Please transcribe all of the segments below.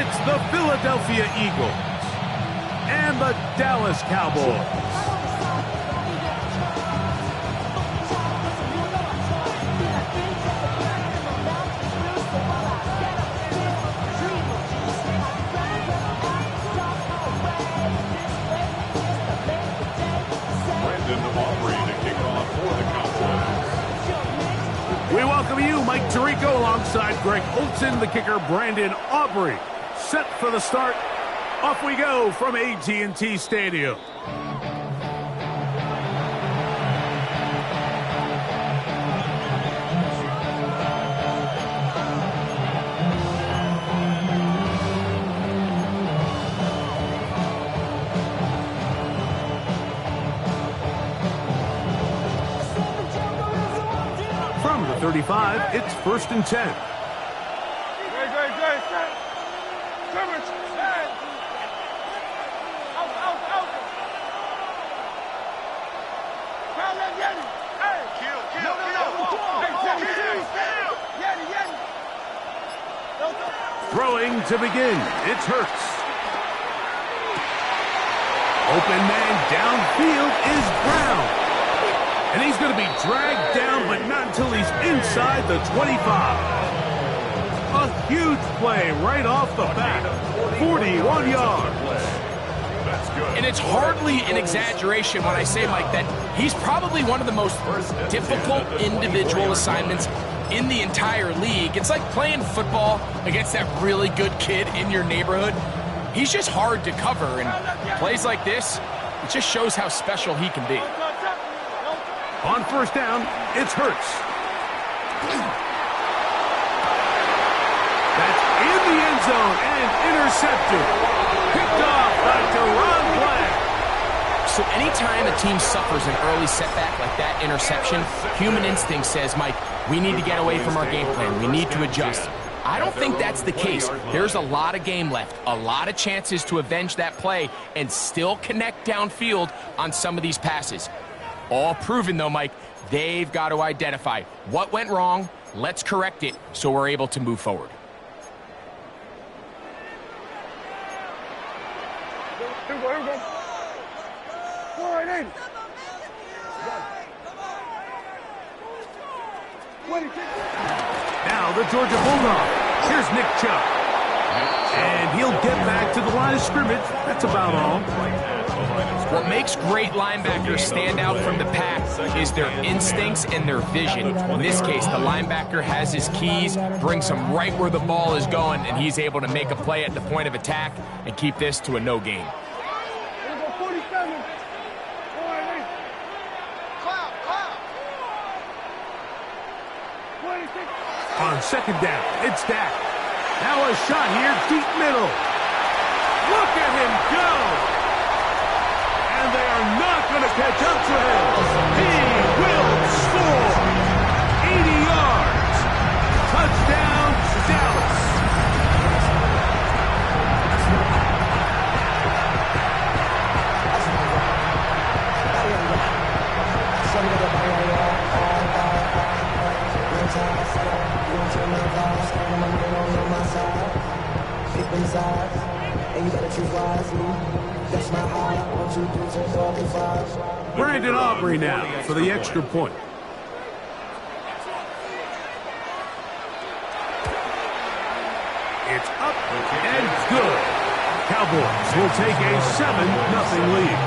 It's the Philadelphia Eagles and the Dallas Cowboys. We welcome you, Mike Tirico, alongside Greg Olson, the kicker, Brandon Aubrey. Set for the start. Off we go from AT&T Stadium. From the 35, it's 1st and 10. Throwing to begin, it's Hurts. Open man downfield is Brown. And he's going to be dragged down, but not until he's inside the 25. A huge play right off the bat. 41 yards. And it's hardly an exaggeration when I say, Mike, that he's probably one of the most difficult individual assignments in the entire league. It's like playing football against that really good kid in your neighborhood. He's just hard to cover, and plays like this, it just shows how special he can be. On 1st down, it's Hurts. That's in the end zone and intercepted. Picked off by Deron Black. So anytime a team suffers an early setback like that interception, human instinct says, Mike, we need to get away from our game plan. We need to adjust. I don't think that's the case. There's a lot of game left, a lot of chances to avenge that play and still connect downfield on some of these passes. All proven, though, Mike, they've got to identify what went wrong, let's correct it so we're able to move forward. Here we go. 480. Now the Georgia Bulldog. Here's Nick Chubb. And he'll get back to the line of scrimmage. That's about all. What makes great linebackers stand out from the pack is their instincts and their vision. In this case, the linebacker has his keys, brings him right where the ball is going, and he's able to make a play at the point of attack and keep this to a no gain. On 2nd down, it's Dak. Now a shot here, deep middle. Look at him go! And they are not going to catch up to him. He will score. 80 yards. Touchdown, Dallas. Brandon Aubrey now for the extra point. It's up and good. Cowboys will take a 7-0 lead.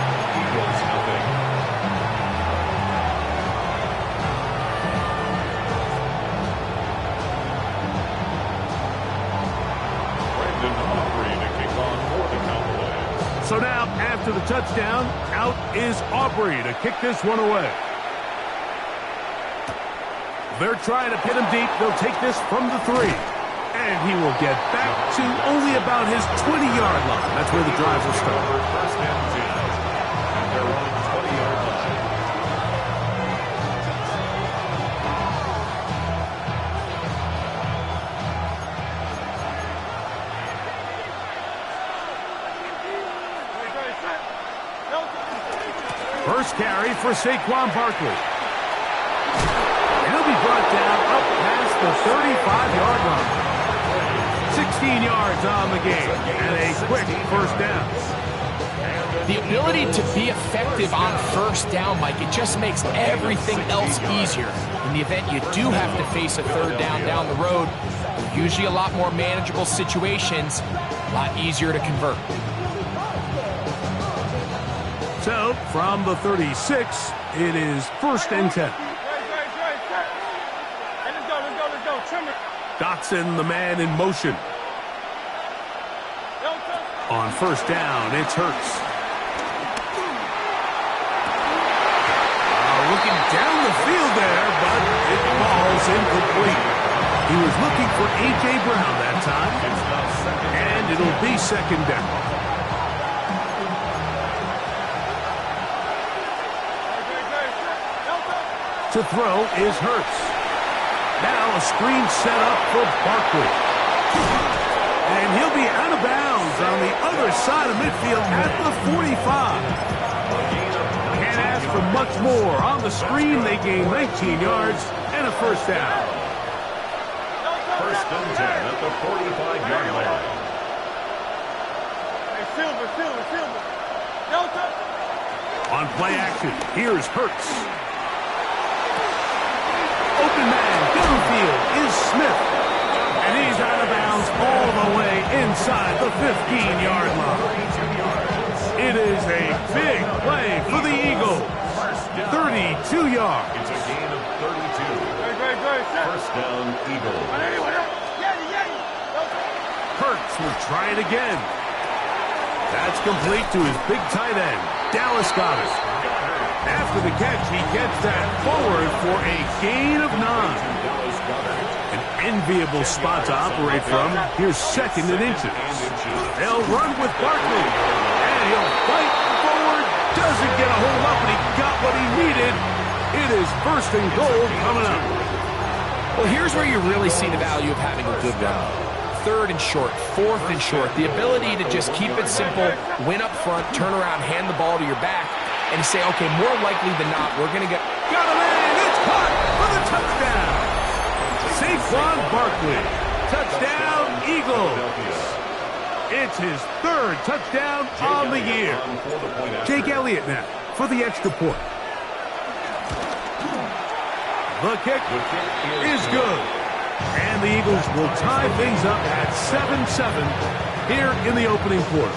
So now, after the touchdown, out is Aubrey to kick this one away. They're trying to pin him deep. They'll take this from the 3. And he will get back to only about his 20-yard line. That's where the drive will start. First and 10. And they're on the 20-yard line. First carry for Saquon Barkley. And he'll be brought down up past the 35-yard line. 16 yards on the game and a quick first down. The ability to be effective on first down, Mike, it just makes everything else easier. In the event you do have to face a third down the road, usually a lot more manageable situations, a lot easier to convert. So, from the 36, it is 1st and 10. Dotson, the man in motion. On 1st down, it's Hurts. Looking down the field there, but it falls incomplete. He was looking for A.J. Brown that time, and it'll be 2nd down. To throw is Hurts. Now a screen set up for Barkley. And he'll be out of bounds on the other side of midfield at the 45. Can't ask for much more. On the screen, they gain 19 yards and a 1st down. 1st and 10 at the 45-yard line. Hey, Silver. Delta. On play action, here's Hurts. Open man, downfield is Smith. And he's out of bounds all the way inside the 15-yard line. It is a big play for the Eagles. 32 yards. It's a gain of 32. 1st down, Eagles. Hurts will try it again. That's complete to his big tight end, Dallas Goedert. After the catch, he gets that forward for a gain of 9. An enviable spot to operate from. Here's 2nd and inches. They'll run with Barkley. And he'll fight forward. Doesn't get a hold up, but he got what he needed. It is 1st and goal coming up. Well, here's where you really see the value of having a good run. 3rd and short, 4th and short. The ability to just keep it simple, win up front, turn around, hand the ball to your back, and say, okay, more likely than not, we're going to get... Got him in! It's caught for the touchdown! Saquon Barkley. Touchdown, Eagles. It's his 3rd touchdown on the year. Jake Elliott now for the extra point. The kick is good. And the Eagles will tie things up at 7-7 here in the opening quarter.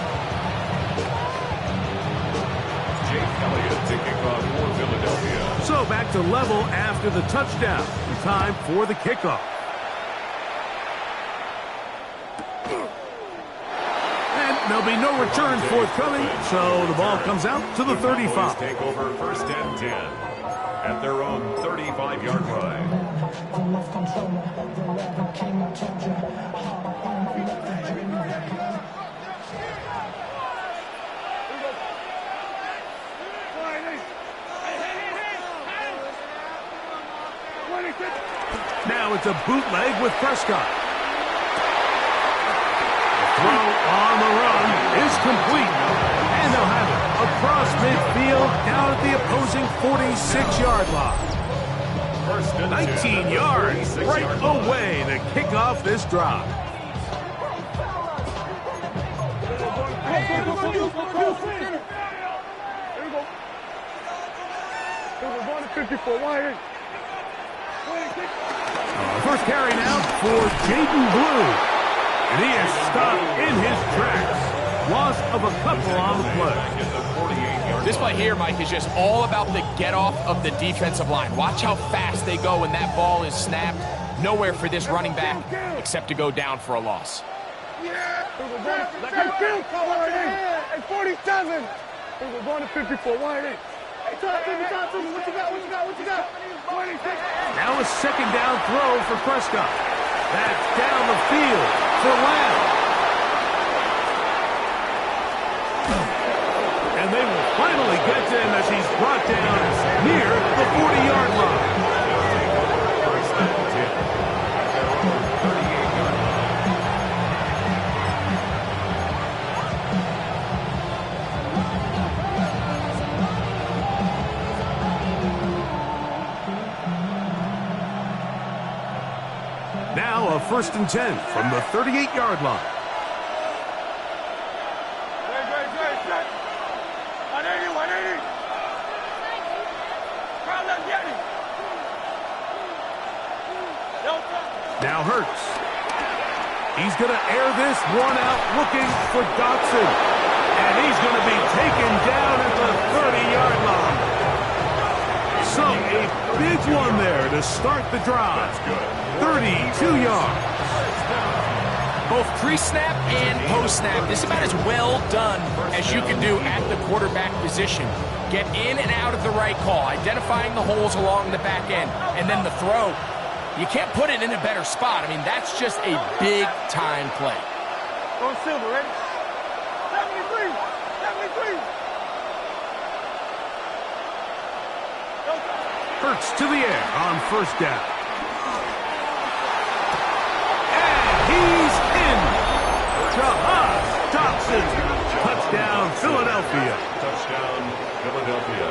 Jake Elliott taking off for Philadelphia. So back to level after the touchdown. Time for the kickoff. And there'll be no return forthcoming, so the ball comes out to the 35. Take over 1st and 10 at their own 35-yard line. Now it's a bootleg with Prescott. The throw on the run is complete. And they'll have it across midfield down at the opposing 46-yard line. 19 yards right away to kick off this drive. First carry now for Jaden Blue. And he is stopped in his tracks. Loss of a couple on the play. This play here, Mike, is just all about the get-off of the defensive line. Watch how fast they go when that ball is snapped. Nowhere for this running back except to go down for a loss. Yeah. Hey, 47. We're going to 54. Wide in. Hey, talk to me. What you got? Now a 2nd down throw for Prescott. That's down the field for Lamb. And they will finally get to him as he's brought down near the 40-yard line. Now a first and 10 from the 38-yard line. Great. 180, 180. Now Hurts. He's going to air this one out looking for Dotson. And he's going to be taken down at the 30-yard line. So a big one there to start the drive. 32 yards. Both pre-snap and post-snap, this is about as well done as you can do at the quarterback position. Get in and out of the right call, identifying the holes along the back end, and then the throw. You can't put it in a better spot. I mean, that's just a big-time play. Go Silver, ready? 73. Hurts to the air on first down. And he's in. Jahan Dotson. Touchdown, Philadelphia. Touchdown, Philadelphia.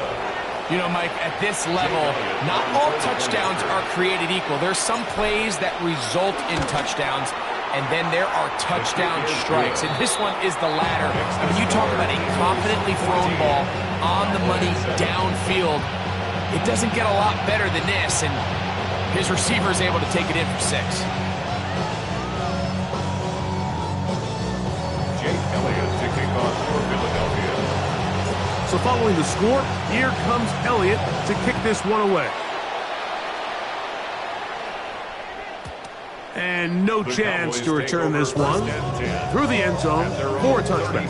You know, Mike, at this level, not all touchdowns are created equal. There's some plays that result in touchdowns, and then there are touchdown strikes. And this one is the latter. I mean, you talk about a confidently thrown ball on the money downfield. It doesn't get a lot better than this, and his receiver is able to take it in for 6. Jake Elliott to kick off for Philadelphia. So following the score, here comes Elliott to kick this one away. And no chance to return this one. Through the end zone for a touchdown.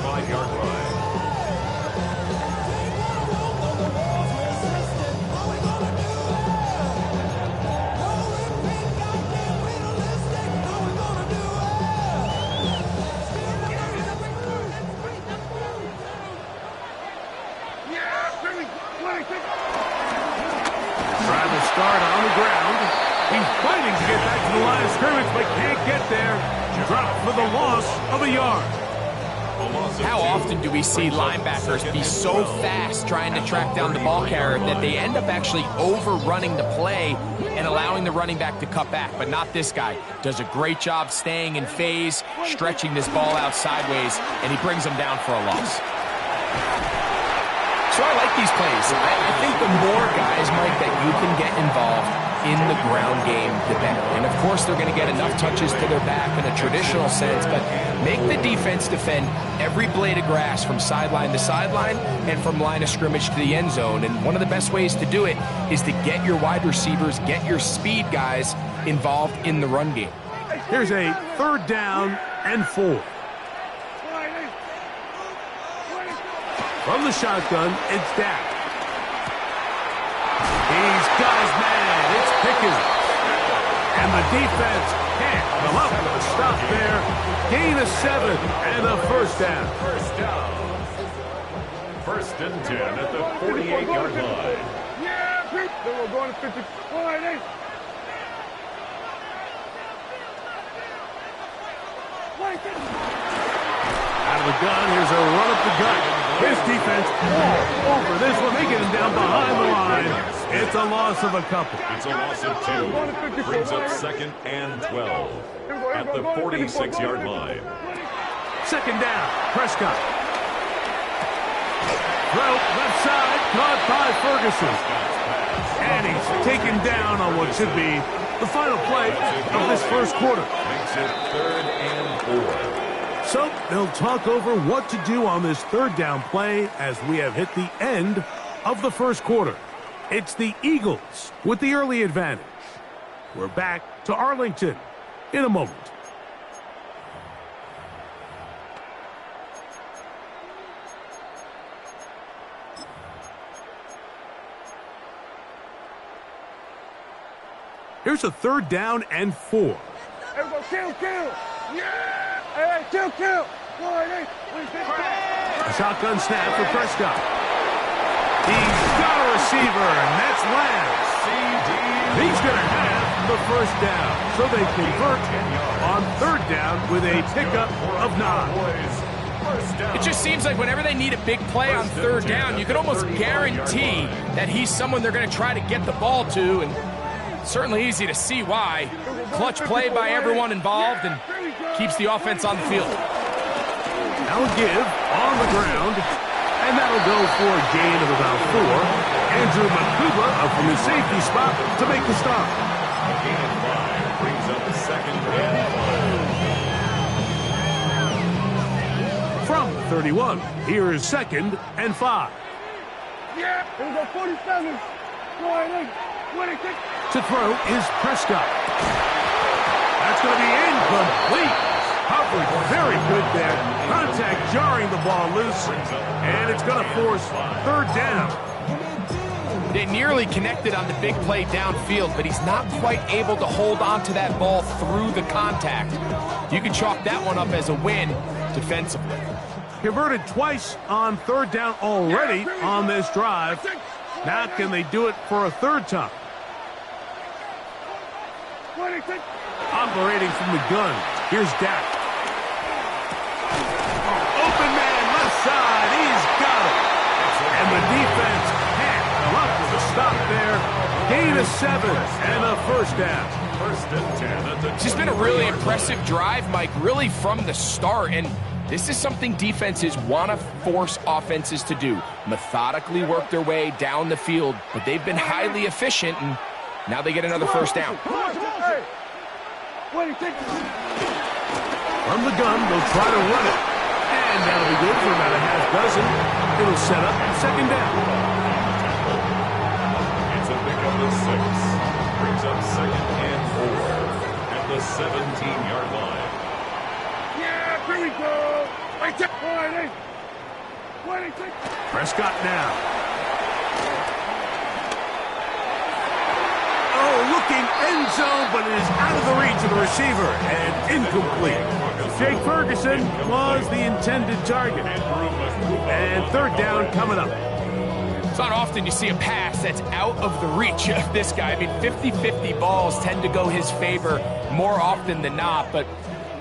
Start on the ground. He's fighting to get back to the line of scrimmage, but can't get there. Dropped for the loss of a yard. How often do we see linebackers be so fast trying to track down the ball carrier that they end up actually overrunning the play and allowing the running back to cut back? But not this guy. Does a great job staying in phase, stretching this ball out sideways, and he brings them down for a loss. So I like these plays. I think the more guys, Mike, that you can get involved in the ground game, the better. And, of course, they're going to get enough touches to their back in a traditional sense, but make the defense defend every blade of grass from sideline to sideline and from line of scrimmage to the end zone. And one of the best ways to do it is to get your wide receivers, get your speed guys involved in the run game. Here's a 3rd down and 4. From the shotgun, it's Dak. He's got his man. It's Pickens. And the defense can't come up with a stop there. Gain of 7 and a first down. First and 10 at the 48-yard line. Yeah, Pete. Then we're going to 50. 180. Out of the gun, here's a run up the gut. His defense all over this one, making him down behind the line. It's a loss of a couple. It's a loss of 2. Brings up 2nd and 12 at the 46-yard line. 2nd down, Prescott. Throw left side, caught by Ferguson. And he's taken down on what should be the final play of this first quarter. Makes it 3rd and 4. So they'll talk over what to do on this 3rd down play as we have hit the end of the first quarter. It's the Eagles with the early advantage. We're back to Arlington in a moment. Here's a 3rd down and 4. Everybody kill. Yeah! Hey, kill. 180. A shotgun snap for Prescott. He's got a receiver, and that's Lance. He's going to have the first down. So they convert on 3rd down with a pickup of 9. It just seems like whenever they need a big play on 3rd down, you can almost guarantee that he's someone they're going to try to get the ball to, and certainly easy to see why. clutch play by everyone involved and keeps the offense on the field. Now a give on the ground, and that'll go for a gain of about 4. Andrew Makuba up from his safety spot to make the stop. A gain of 5 brings up the second and 5. From 31, here is second and 5. Yeah. Here we go, 47. To throw is Prescott. That's going to be incomplete. Coverage very good there. Contact jarring the ball loose, and it's going to force third down. They nearly connected on the big play downfield, but he's not quite able to hold on to that ball through the contact. You can chalk that one up as a win defensively. Converted twice on third down already on this drive. Now can they do it for a third time? Operating from the gun. Here's Dak. Open man, left side. He's got it. And the defense can't come up with a stop there. Gain of 7 and a first down. First and 10 at the It's just been a really impressive drive, Mike, really from the start. And this is something defenses want to force offenses to do. Methodically work their way down the field, but they've been highly efficient, and now they get another first down. From the gun, they'll try to run it. And that'll be good for about a half dozen. It'll set up second down. It's a pick up of 6. Brings up second and 4 at the 17-yard line. Yeah, here we go. Prescott now. Oh, looking end zone, but it is out of the reach of the receiver and incomplete. Jake Ferguson was the intended target. And third down coming up. It's not often you see a pass that's out of the reach of this guy. I mean, 50-50 balls tend to go his favor more often than not, but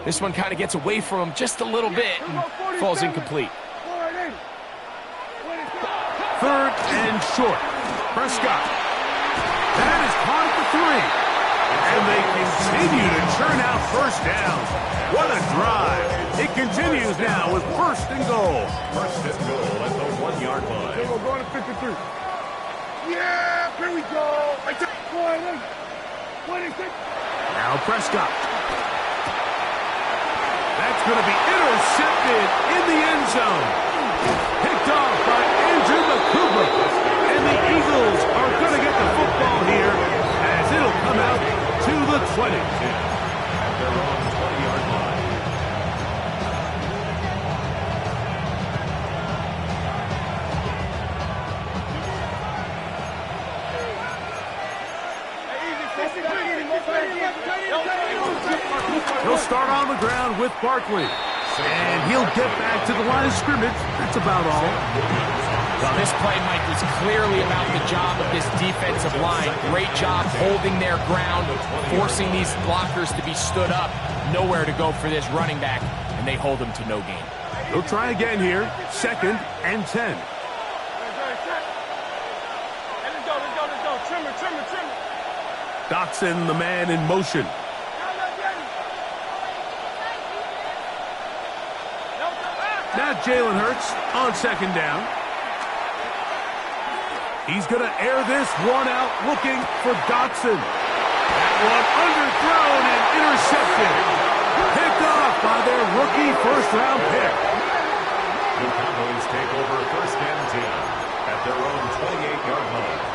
this one kind of gets away from him just a little bit and falls incomplete. Third and short. Prescott. That is caught at the 3. And they continue to churn out first downs. What a drive. It continues now with first and goal. First and goal at the 1-yard line. Here we're going to 53. Yeah, here we go. Now Prescott. That's going to be intercepted in the end zone. Picked off by Andrew Makuba. And the Eagles are going to get the football here as it'll come out to the 20. At their own 20-yard line. He'll start on the ground with Barkley. And he'll get back to the line of scrimmage. That's about all. Well, this play, Mike, was clearly about the job of this defensive line. Great job holding their ground, forcing these blockers to be stood up. Nowhere to go for this running back, and they hold him to no gain. He'll try again here. Second and 10. Let's go. Trimmer. Dotson, the man in motion. Now Jalen Hurts on second down. He's going to air this one out, looking for Dotson. That one underthrown and intercepted. Picked off by their rookie first-round pick. The Cowboys take over first and 10 at their own 28-yard line.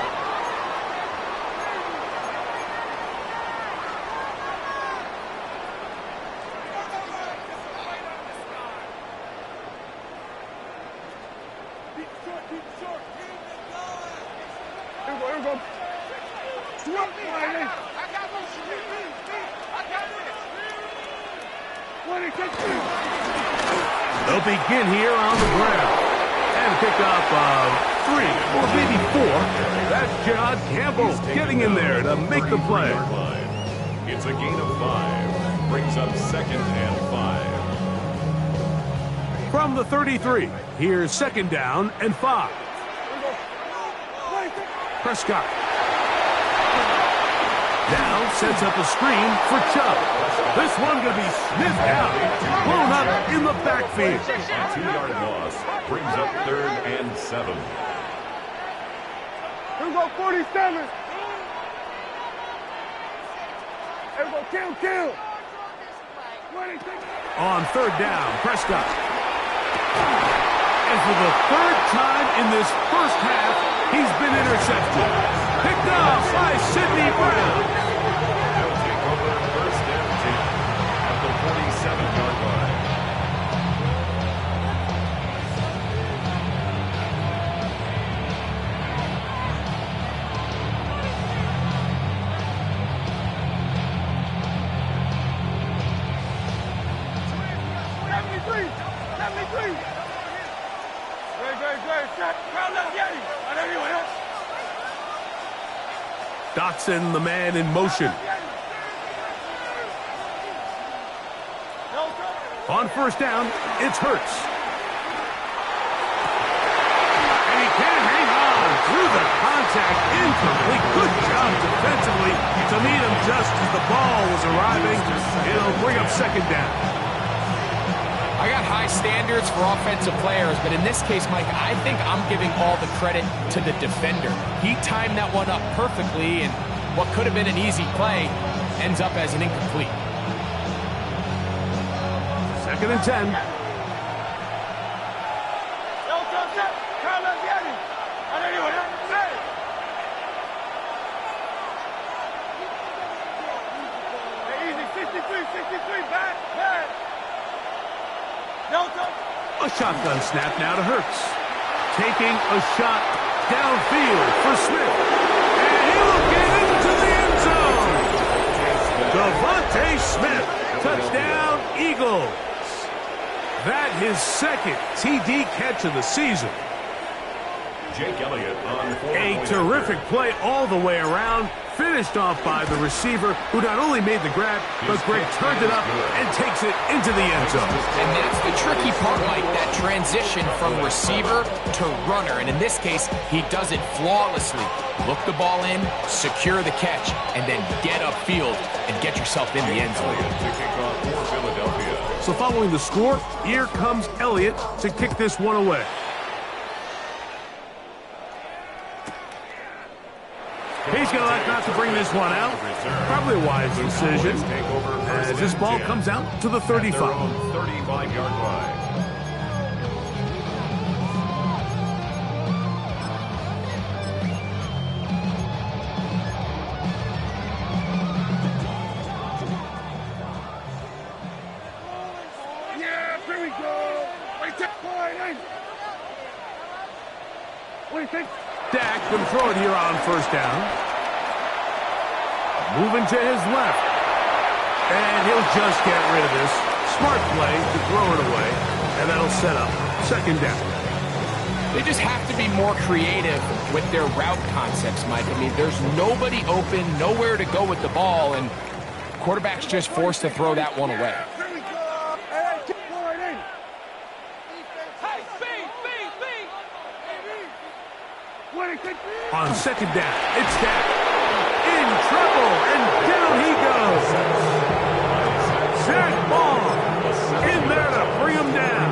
Here we go. They'll begin here on the ground. And pick up 3 or maybe 4. That's John Campbell getting in there to make the play. It's a gain of 5. Brings up second and 5. From the 33, here's second down and 5. Prescott. Now sets up a screen for Chubb. This one going to be sniffed out, blown up in the backfield. A 2-yard loss brings up 3rd and 7. Here we go, 47. Here we go, kill. On 3rd down, Prescott. And for the 3rd time in this first half, he's been intercepted. Picked off by Sidney Brown. They'll take over 1st and 10 at the 47-yard line. Dotson, the man in motion. On 1st down, it's Hurts. And he can't hang on through the contact. Incomplete. Good job defensively to meet him just as the ball was arriving. It'll bring up 2nd down. I got high standards for offensive players, but in this case, Mike, I think I'm giving all the credit to the defender. He timed that one up perfectly, and what could have been an easy play ends up as an incomplete. 2nd and 10. A shotgun snap now to Hurts. Taking a shot downfield for Smith. And he'll get into the end zone. Devontae Smith. Touchdown, Eagles. That his 2nd TD catch of the season. Jake Elliott on 4. A terrific play all the way around. Finished off by the receiver, who not only made the grab, but Greg turned it up and takes it into the end zone. And that's the tricky part, Mike, that transition from receiver to runner. And in this case, he does it flawlessly. Look the ball in, secure the catch, and then get upfield and get yourself in the end zone. To kick off for Philadelphia. So following the score, here comes Elliott to kick this one away. He's going to elect not to bring this one out. Probably a wise decision, as this ball comes out to the 35. 35-yard line. Yeah, here we go. Wait, what do you think? Dak can throw it here on 1st down. Moving to his left. And he'll just get rid of this. Smart play to throw it away. And that'll set up 2nd down. They just have to be more creative with their route concepts, Mike. I mean, there's nobody open, nowhere to go with the ball, and quarterback's just forced to throw that one away. Here we go. Hey, keep going in. Hey, speed. What do you think? On 2nd down, it's Dak. In trouble, and down he goes. Zach Ball in there to bring him down.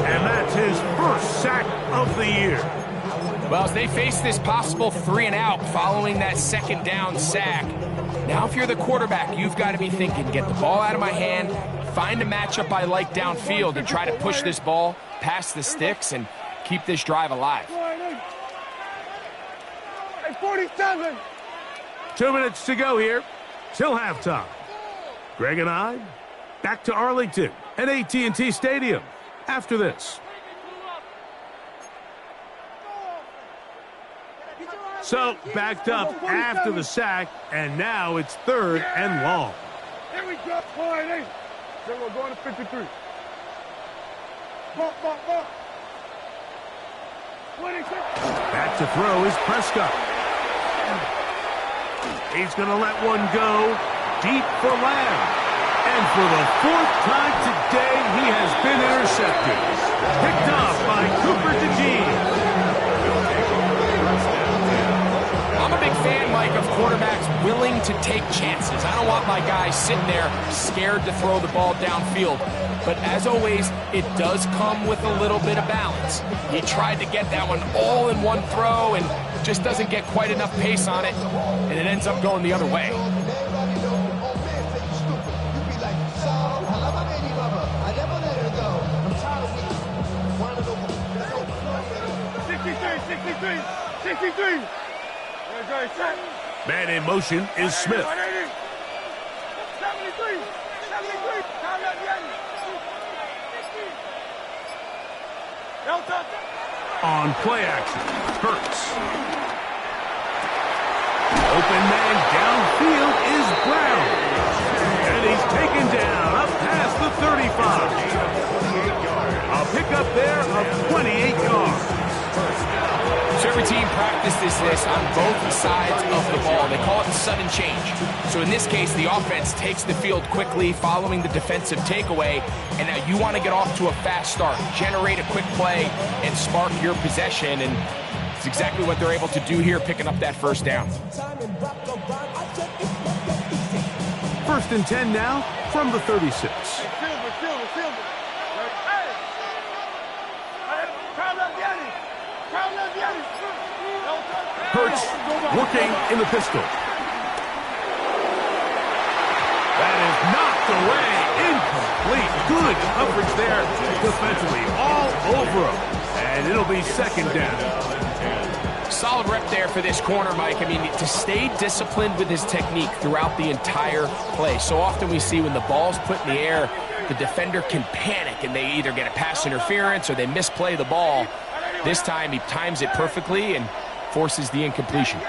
And that's his 1st sack of the year. Well, as they face this possible 3-and-out following that 2nd down sack, now if you're the quarterback, you've got to be thinking, get the ball out of my hand, find a matchup I like downfield, and try to push this ball past the sticks and keep this drive alive. Hey, 47. 2 minutes to go here till halftime. Greg and I back to Arlington at AT&T Stadium after this. So backed up after the sack, and now it's 3rd and long. Here we go. Point eight. Then we're going to 53. Bump. 26. Back to throw is Prescott. He's going to let one go deep for Lamb. And for the 4th time today, he has been intercepted. Picked off by Cooper DeJean. I'm a big fan, Mike, of quarterbacks willing to take chances. I don't want my guys sitting there scared to throw the ball downfield. But as always, it does come with a little bit of balance. He tried to get that one all in one throw and just doesn't get quite enough pace on it, and it ends up going the other way. Man in motion is Smith. 73. On play action, Hurts. Open man downfield is Brown. And he's taken down up past the 35. A pickup there of 28 yards. So every team practices this on both sides of the ball. They call it sudden change. So in this case, the offense takes the field quickly following the defensive takeaway, and now you want to get off to a fast start, generate a quick play, and spark your possession, and it's exactly what they're able to do here, picking up that first down. 1st and 10 now from the 36. Hurts working in the pistol. That is knocked away. Incomplete. Good coverage there defensively. All over him. And it'll be 2nd down. Solid rep there for this corner, Mike. I mean, to stay disciplined with his technique throughout the entire play. So often we see when the ball's put in the air, the defender can panic and they either get a pass interference or they misplay the ball. This time he times it perfectly and forces the incompletion.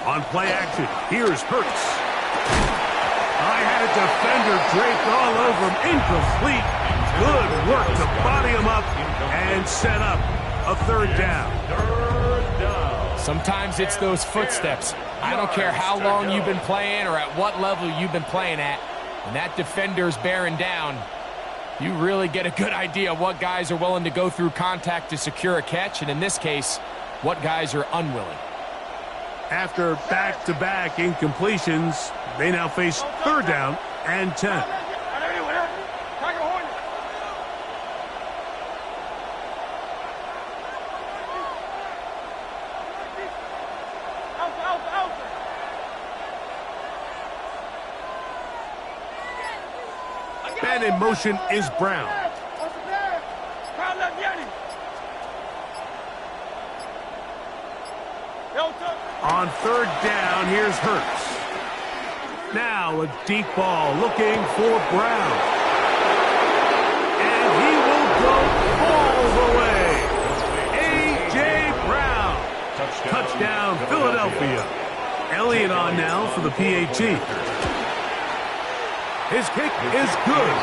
On play action, here's Hurts. I had a defender draped all over him. Incomplete. Good work to body him up and set up a 3rd down. Sometimes it's those footsteps. I don't care how long you've been playing or at what level you've been playing at. When that defender's bearing down, you really get a good idea of what guys are willing to go through contact to secure a catch, and in this case, what guys are unwilling. After back-to-back incompletions, they now face 3rd down and 10. Man in motion is Brown. On 3rd down, here's Hurts. Now a deep ball looking for Brown. And he will go all the way. A.J. Brown. Touchdown, Philadelphia. Elliott on now for the PAT. His kick is good.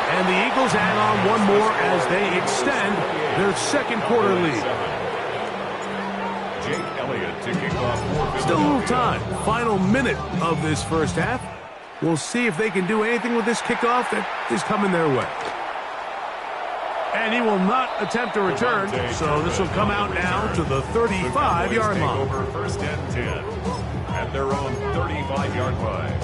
And the Eagles add on one more as they extend their 2nd quarter lead. Still a little time. Final minute of this first half. We'll see if they can do anything with this kickoff that is coming their way. And he will not attempt to return, so this will come out now to the 35-yard line. Over 1st and 10 at their own 35-yard line.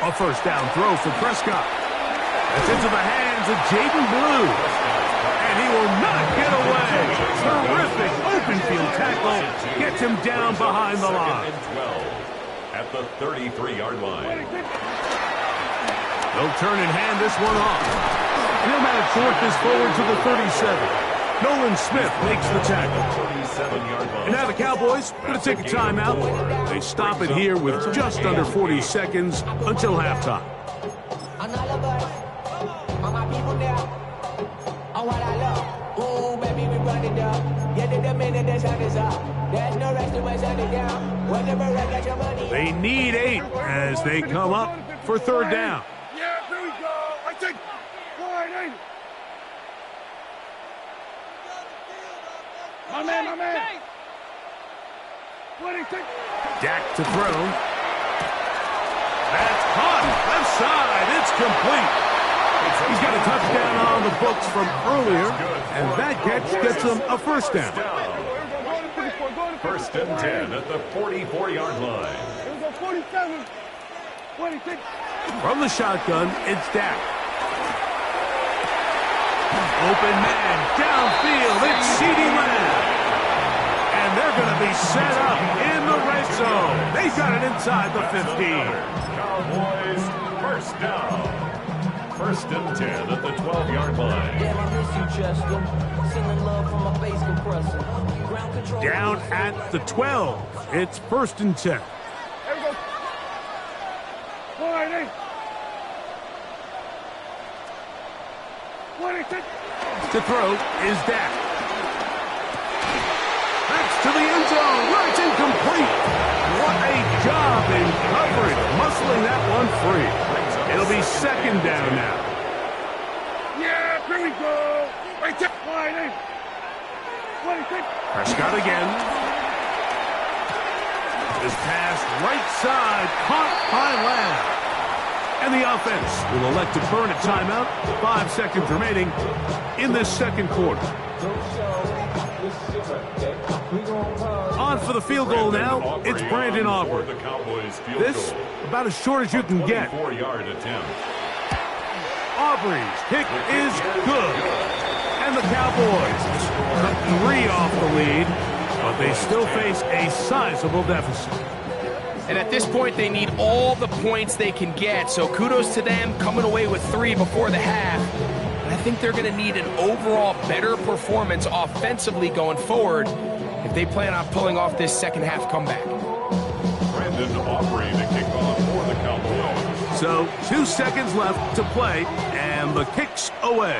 A 1st down throw for Prescott. It's into the hands of Jaden Blue. And he will not get away. Terrific open field tackle. Gets him down behind the line. At the 33-yard line. They'll turn and hand this one off. And he'll manage to work this forward to the 37. Nolan Smith makes the tackle. And now the Cowboys going to take a timeout. They stop it here with just under 40 seconds until halftime. They need 8 as they come up for 3rd down. Yeah, here we go. I take 4-8. My man. Dak to throw. That's caught. Left side. It's complete. He's got a touchdown on the books from earlier, and that catch gets him a first down. First and 10 at the 44-yard line. Here we go, 47. 26. From the shotgun, it's Dak. Open man, downfield, it's CeeDee Lamb. And they're going to be set up in the red zone. They've got it inside the 15. Cowboys first down. First and 10 at the 12-yard line. Damn, I miss you, Chester. Sending love from my bass compressor. Ground control. Down at the 12. It's first and 10. Here we go. 1-8. 26. To throw is Dak. That's to the end zone. Where it's incomplete. What a job in coverage, muscling that one free. It'll be second down now. Yeah, here we go. Right there. 1-8. 26. Prescott again. This pass right side, caught by Lamb. And the offense will elect to burn a timeout. 5 seconds remaining in this second quarter. On for the field goal now. It's Brandon Aubrey. This about as short as you can get. 4-yard attempt. Aubrey's kick is good. And the Cowboys cut 3 off the lead, but they still face a sizable deficit. And at this point, they need all the points they can get. So kudos to them coming away with 3 before the half. And I think they're going to need an overall better performance offensively going forward if they plan on pulling off this second half comeback. Brandon Aubrey to kick off for the Cowboys. So 2 seconds left to play, and the kick's away.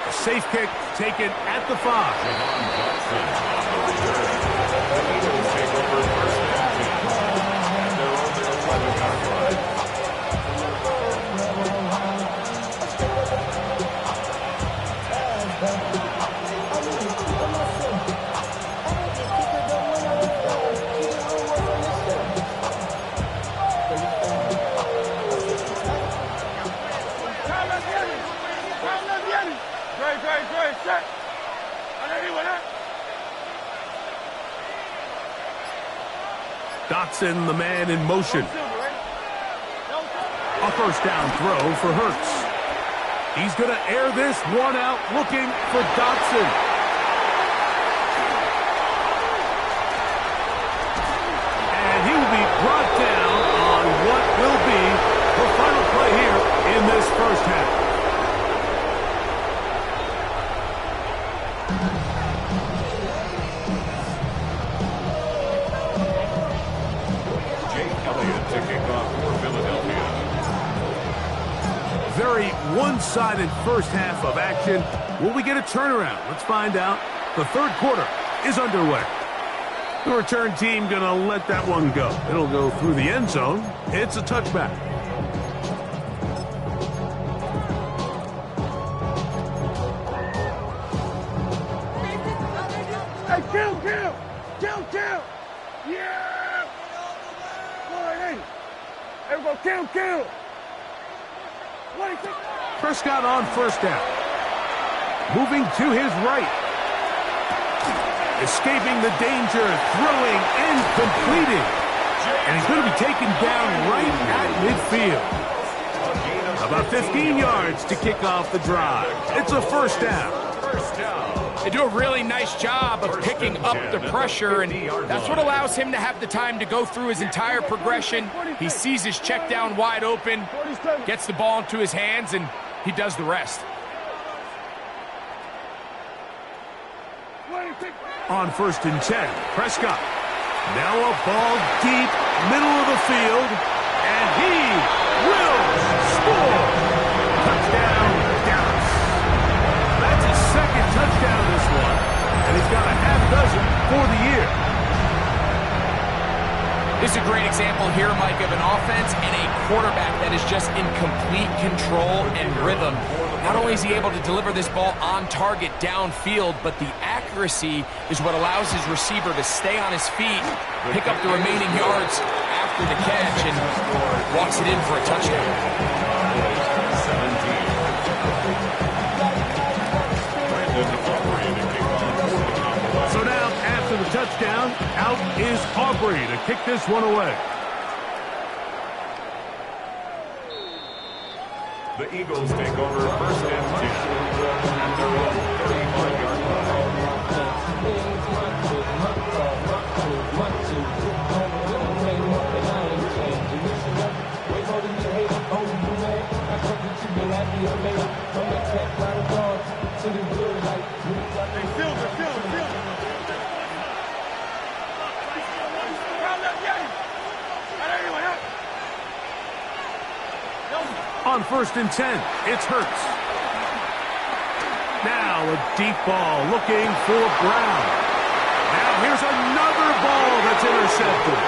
A safe kick taken at the 5. Take over first and 10. And they're on their 11-yard line. Great, set. Dotson, the man in motion. A first down throw for Hurts. He's going to air this one out, looking for Dotson. And he will be brought down on what will be the final play here in this first half. Very one-sided first half of action. Will we get a turnaround? Let's find out. The third quarter is underway. The return team going to let that one go. It'll go through the end zone. It's a touchback. Hey, kill! Yeah! 1-8. Here we go, kill! Prescott on first down. Moving to his right. Escaping the danger, throwing and completing. And he's going to be taken down right at midfield. About 15 yards to kick off the drive. It's a first down. They do a really nice job of picking up the pressure, and that's what allows him to have the time to go through his entire progression. He sees his check down wide open, gets the ball into his hands, and he does the rest. On first and 10, Prescott. Now a ball deep, middle of the field, and he will score. Touchdown, Dallas. That's his second touchdown this one, and he's got a half dozen for the year. This is a great example here, Mike, of an offense and a quarterback that is just in complete control and rhythm. Not only is he able to deliver this ball on target downfield, but the accuracy is what allows his receiver to stay on his feet, pick up the remaining yards after the catch, and walks it in for a touchdown. 17. So now, after the touchdown, out is Aubrey to kick this one away. The Eagles take over 1st and 10 at their own 35-yard On 1st and 10, it's Hurts. Now a deep ball looking for Brown. Now here's another ball that's intercepted.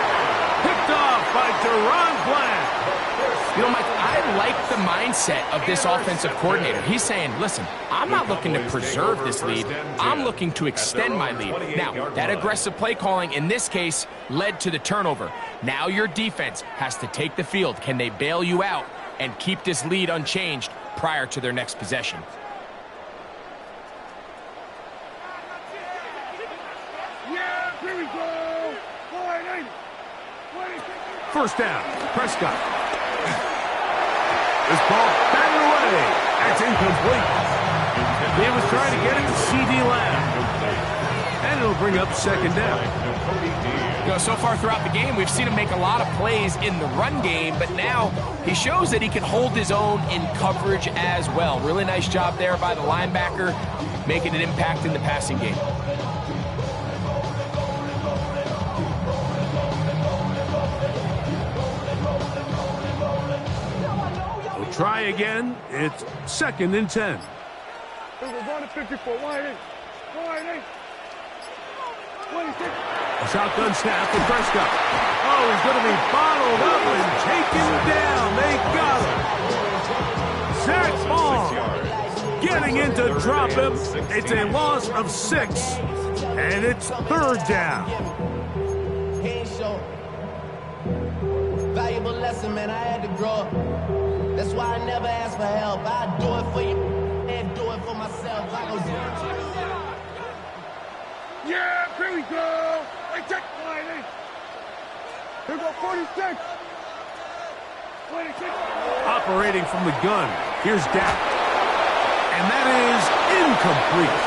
Picked off by Deron Bland. You know, Mike, I like the mindset of this offensive coordinator. He's saying, listen, I'm not looking to preserve this lead. I'm looking to extend my lead. Now, that aggressive play calling in this case led to the turnover. Now your defense has to take the field. Can they bail you out and keep this lead unchanged prior to their next possession? Yeah, here we go. 1st down, Prescott. This ball batted away. That's incomplete. He was trying to get it to C.D. Lamb. And it'll bring up 2nd down. You know, so far throughout the game, we've seen him make a lot of plays in the run game, but now he shows that he can hold his own in coverage as well. Really nice job there by the linebacker, making an impact in the passing game. We'll try again. It's 2nd and 10. We're going to 54. Wide eight. A shotgun snap to Prescott. Oh, he's going to be bottled up and taken down. They got him. Zach Ball getting in to drop him. It's a loss of 6, and it's 3rd down. Valuable lesson, man. I had to grow up. That's why I never ask for help. I do it for you and do it for myself. I go Yeah, here we go. Hey, check. Wide eight. Here we go, 46. 26. Operating from the gun. Here's Dak. And that is incomplete.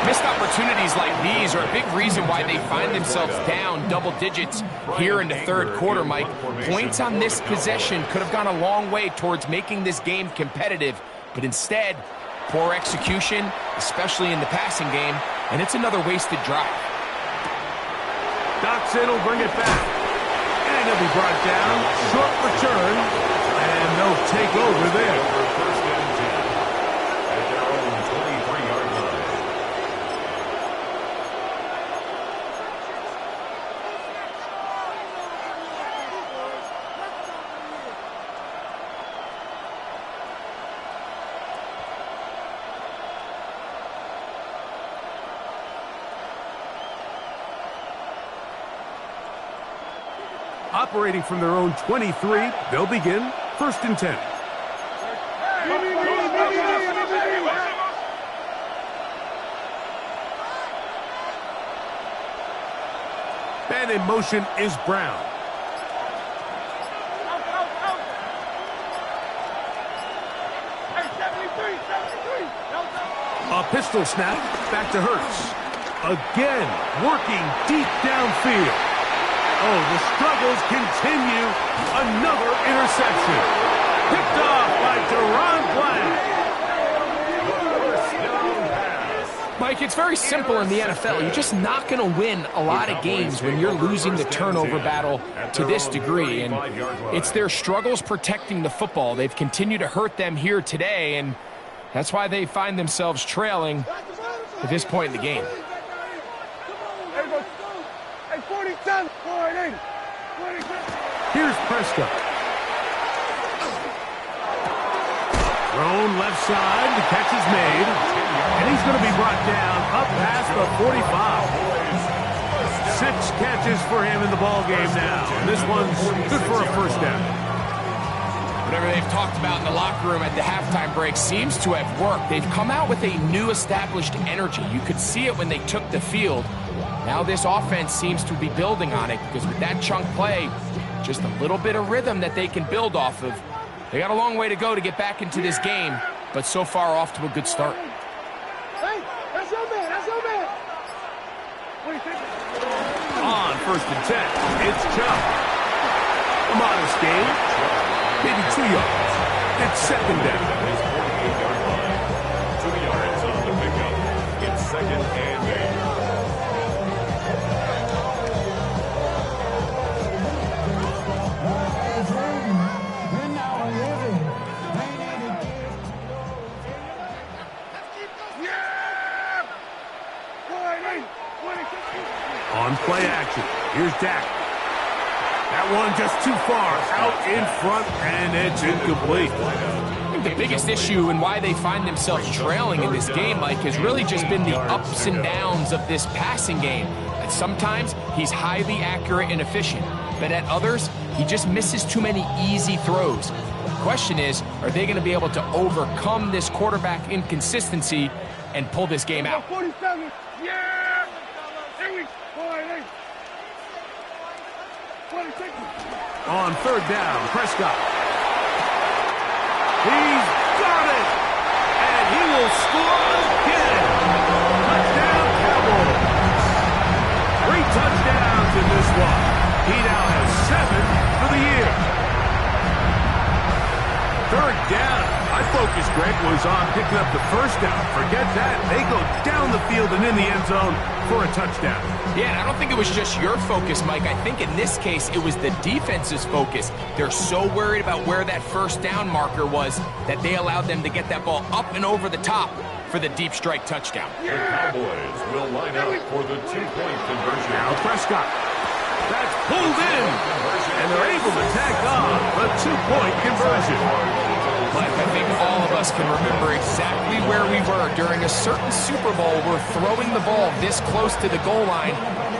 Missed opportunities like these are a big reason why they find themselves down double digits here in the 3rd quarter, Mike. Points on this possession could have gone a long way towards making this game competitive, but instead, poor execution, especially in the passing game, and it's another wasted drive. Doxson will bring it back. And he'll be brought down. Short return. And they'll take over there. 1st and 10 at their own 23-yard line. Operating from their own 23, they'll begin 1st and 10. And in motion is Brown. A pistol snap back to Hurts. Again, working deep downfield. Oh, the struggles continue. Another interception. Picked off by Deron Bland. Mike, it's very simple in the NFL. You're just not going to win a lot of games when you're losing the turnover battle to this degree. And it's their struggles protecting the football. They've continued to hurt them here today, and that's why they find themselves trailing at this point in the game. Here's Prescott. Thrown left side, the catch is made, and he's going to be brought down up past the 45. 6 catches for him in the ball game now. And this one's good for a first down. Whatever they've talked about in the locker room at the halftime break seems to have worked. They've come out with a new established energy. You could see it when they took the field. Now this offense seems to be building on it because with that chunk play, just a little bit of rhythm that they can build off of. They got a long way to go to get back into this game, but so far off to a good start. Hey, that's your man. That's your man. What do you think? On 1st and 10, it's Chubb. A modest gain, maybe 2 yards. It's 2nd down. 2 yards on the pickup. It's 2nd and 8. On play action, here's Dak. That one just too far, out in front, and it's incomplete. I think the biggest issue and why they find themselves trailing in this game, Mike, has really just been the ups and downs of this passing game. And sometimes he's highly accurate and efficient, but at others, he just misses too many easy throws. The question is, are they going to be able to overcome this quarterback inconsistency and pull this game out? 47. Yeah! On 3rd down, Prescott. He's got it! And he will score again! Touchdown, Cowboys! 3 touchdowns in this one. He now has 7 for the year. 3rd down. My focus, Greg, was on picking up the 1st down. Forget that. They go down the field and in the end zone for a touchdown. Yeah, and I don't think it was just your focus, Mike. I think in this case, it was the defense's focus. They're so worried about where that 1st down marker was that they allowed them to get that ball up and over the top for the deep strike touchdown. The Cowboys will line up for the 2-point conversion. Now Prescott. That's pulled in. And they're able to tack on the 2-point conversion. Mike, I think all of us can remember exactly where we were during a certain Super Bowl where throwing the ball this close to the goal line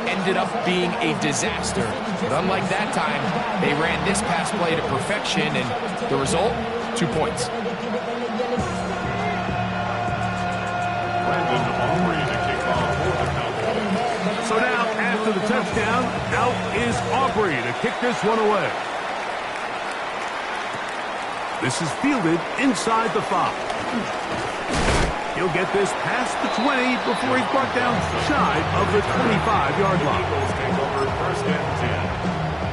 ended up being a disaster. But unlike that time, they ran this pass play to perfection, and the result, 2 points. So now, after the touchdown, out is Aubrey to kick this one away. This is fielded inside the 5. He'll get this past the 20 before he's brought down shy of the 25-yard line. Eagles take over 1st and 10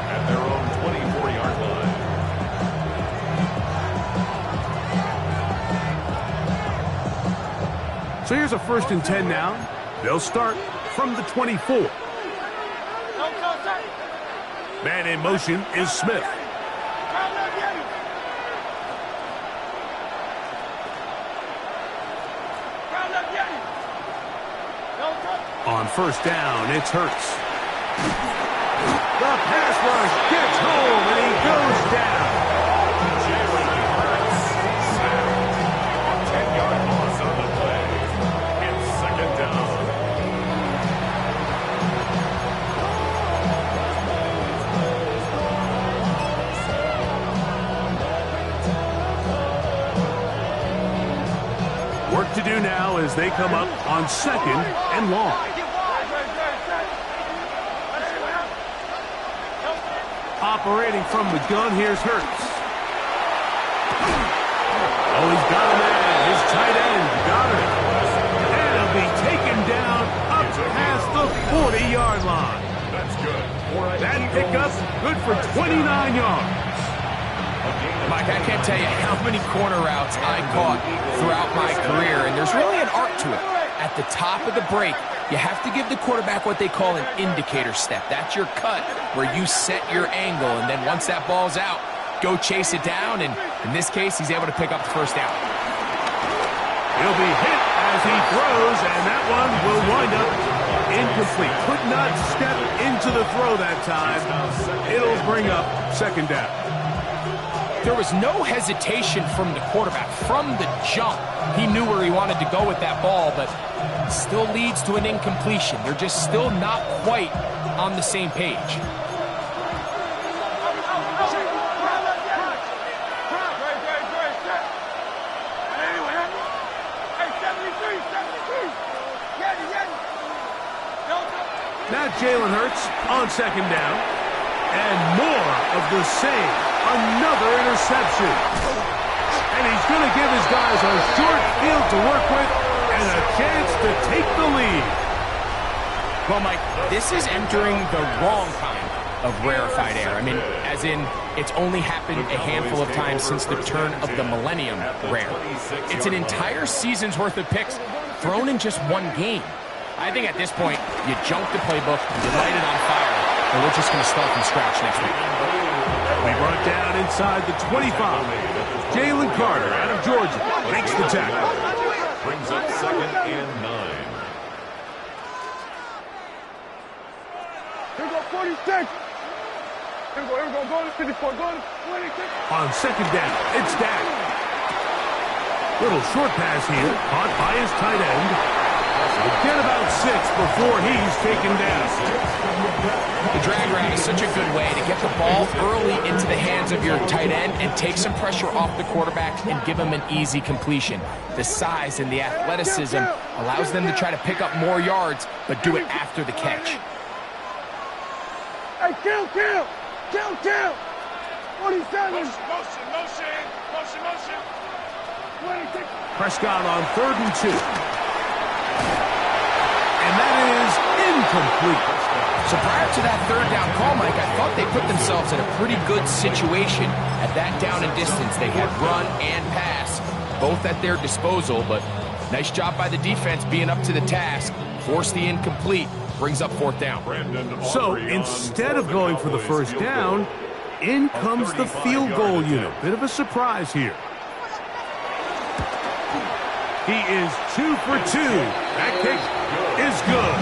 at their own 24-yard line. So here's a 1st and 10 now. They'll start from the 24. Man in motion is Smith. On 1st down, it's Hurts. The pass rush gets home, and he goes down. 10-yard loss on the play. It's 2nd down. Work to do now as they come up on 2nd and long. Operating from the gun, here's Hurts. Oh, he's got him there. His tight end got it. And he'll be taken down up past the 40-yard line. That's good. That pickup good for 29 yards. Mike, I can't tell you how many corner routes I caught throughout my career, and there's really an art to it. At the top of the break, you have to give the quarterback what they call an indicator step. That's your cut where you set your angle, and then once that ball's out, go chase it down, and in this case, he's able to pick up the 1st down. He'll be hit as he throws, and that one will wind up incomplete. Could not step into the throw that time. It'll bring up 2nd down. There was no hesitation from the quarterback. From the jump, he knew where he wanted to go with that ball, but it still leads to an incompletion. They're just still not quite on the same page. Now Jalen Hurts on second down. And more of the same. Another interception. And he's going to give his guys a short field to work with and a chance to take the lead. Well, Mike, this is entering the wrong kind of rarefied air. I mean, as in, it's only happened a handful of times since the turn of the millennium rare. It's an entire season's worth of picks thrown in just one game. I think at this point, you junk the playbook, you light it on fire, and we're just going to start from scratch next week. We brought down inside the 25. Jalen Carter out of Georgia makes the tackle. Brings up 2nd and 9. Here we go, 46. Here we go, go to 54, go to 26. On second down, it's Dak. Little short pass here, caught by his tight end. He'll get about 6 before he's taken down. The drag route is such a good way to get the ball early into the hands of your tight end and take some pressure off the quarterback and give him an easy completion. The size and the athleticism allows them to try to pick up more yards, but do it after the catch. Hey, kill! 47. Motion. 26. Prescott on 3rd and 2. And that is incomplete. So prior to that third down call, Mike, I thought they put themselves in a pretty good situation at that down and distance. They had run and pass, both at their disposal, but nice job by the defense being up to the task. Force the incomplete, brings up 4th down. So instead of going for the first down, in comes the field goal unit. Bit of a surprise here. He is 2 for 2. That kick is good.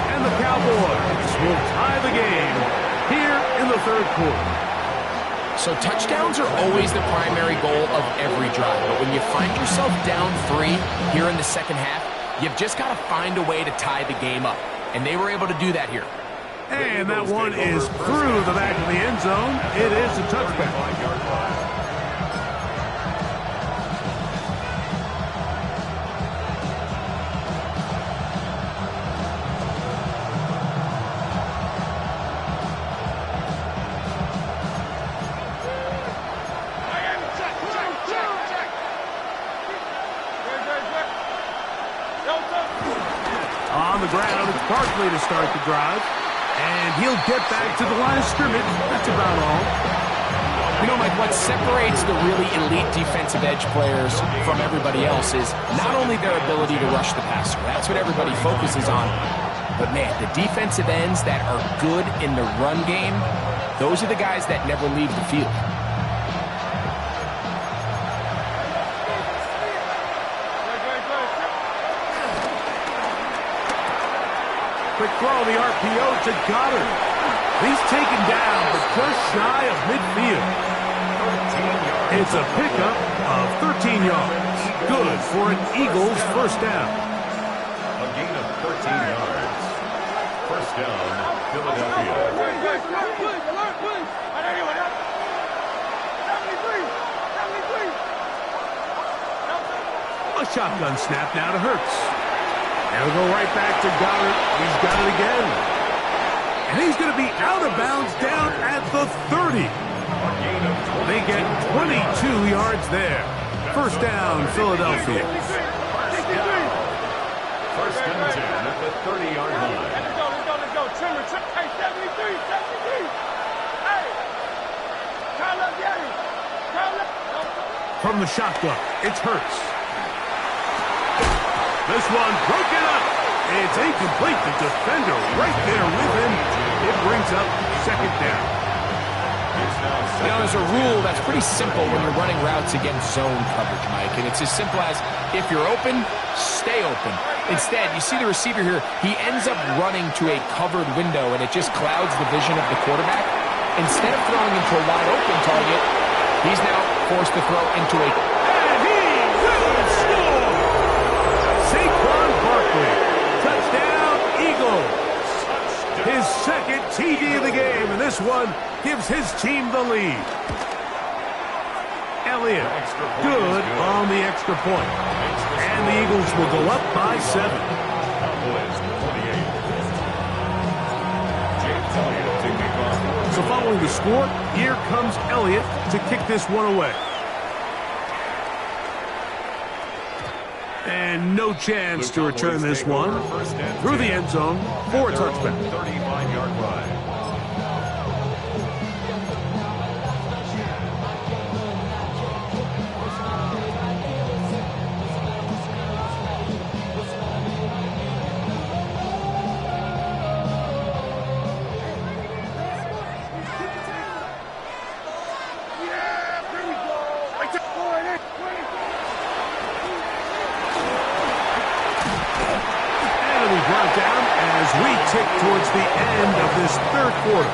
And the Cowboys will tie the game here in the 3rd quarter. So touchdowns are always the primary goal of every drive. But when you find yourself down 3 here in the second half, you've just got to find a way to tie the game up. And they were able to do that here. And that one is through the back of the end zone. It is a touchback. On the ground, it's Barkley to start the drive. And he'll get back to the line of scrimmage. That's about all. You know, Mike, what separates the really elite defensive edge players from everybody else is not only their ability to rush the passer. That's what everybody focuses on. But, man, the defensive ends that are good in the run game, those are the guys that never leave the field. Quick throw, the RPO to Goddard. He's taken down, but just shy of midfield. It's a pickup of 13 yards. Good for an Eagles first down. A gain of 13 yards. First down, Philadelphia. A shotgun snap now to Hurts. And we'll go right back to Goddard. He's got it again. And he's going to be out of bounds down at the 30. They get 22 yards there. First down, Philadelphia. First and 10 at the 30-yard line. Let's go. Trimmer. Hey, 73. Hey. Kyle up, Daddy. From the shotgun, it's Hurts. This one broken up. It's incomplete. The defender right there with him. It brings up 2nd down. You know, there's a rule that's pretty simple when you're running routes against zone coverage, Mike. And it's as simple as, if you're open, stay open. Instead, you see the receiver here. He ends up running to a covered window, and it just clouds the vision of the quarterback. Instead of throwing into a wide open target, he He's now forced to throw into a... And he will score! Saquon Barkley. Touchdown, Eagles. His second TD of the game, and this one gives his team the lead. Elliott, good on the extra point. And the Eagles will go up by 7. Cowboys 28. James Elliott to kick off. So following the score, here comes Elliott to kick this one away. And no chance to return this one through the end zone for a touchback. 35-yard line. We tick towards the end of this third quarter.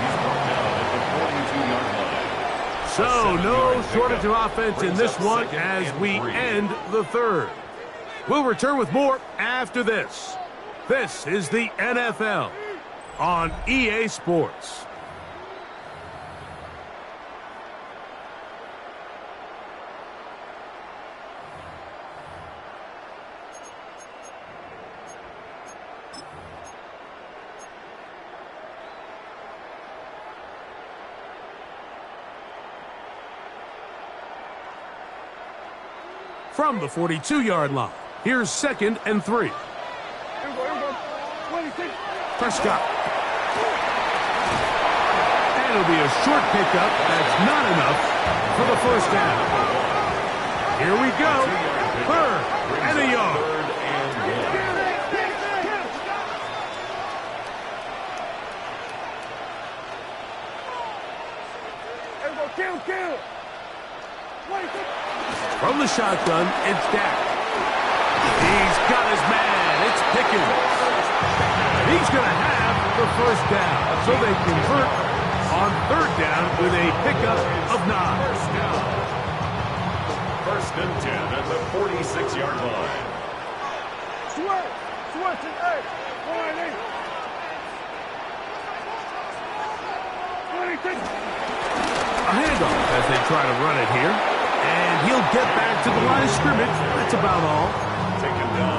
So no shortage of offense in this one as we end the third. We'll return with more after this. This is the NFL on EA Sports. From the 42-yard line, here's 2nd and 3. Prescott. And it'll be a short pickup. That's not enough for the first down. Here we go. 3rd and a yard. Kill. From the shotgun, it's Dak. He's got his man. It's Pickens. He's going to have the first down. So they convert on 3rd down with a pickup of 9. First and 10 at the 46-yard line. A handoff as they try to run it here. And he'll get back to the line of scrimmage. That's about all.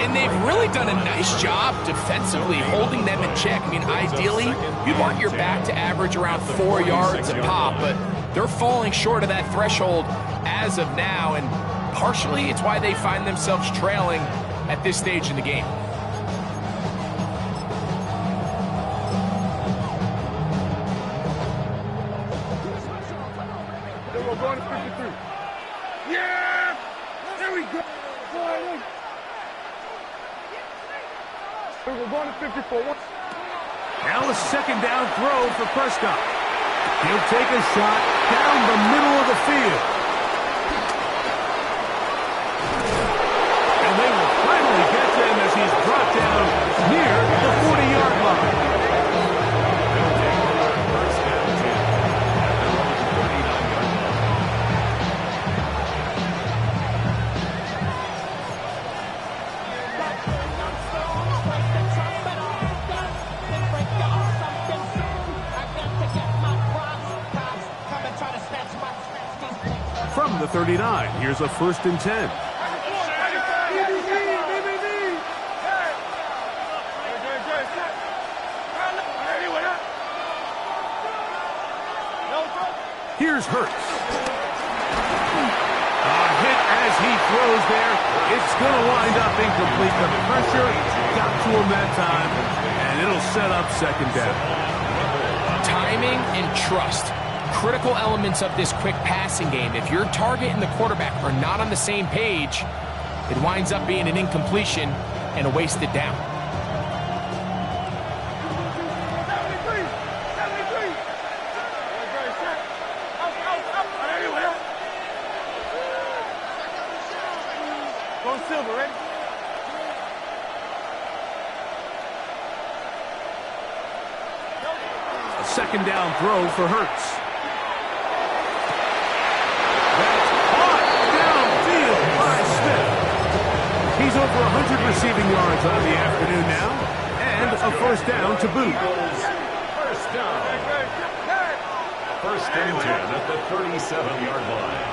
And they've really done a nice job defensively holding them in check. I mean, ideally, you'd want your back to average around 4 yards a pop, but they're falling short of that threshold as of now, and partially it's why they find themselves trailing at this stage in the game. We're going to 53. Yeah! There we go. We're going to 54. Now a 2nd down throw for Prescott. He'll take a shot down the middle of the field. And they will finally get to him as he's brought down near the 40-yard line. From the 39, here's a 1st and 10. Here's Hurts. A hit as he throws there. It's going to wind up incomplete. The pressure got to him that time, and it'll set up 2nd down. Timing and trust. Critical elements of this quick passing game. If your target and the quarterback are not on the same page, it winds up being an incompletion and a wasted down. Go Silver, ready? A 2nd down throw for Hurts. He's over 100 receiving yards on the afternoon now, and a first down to boot. First down. First and 10 at the 37-yard line.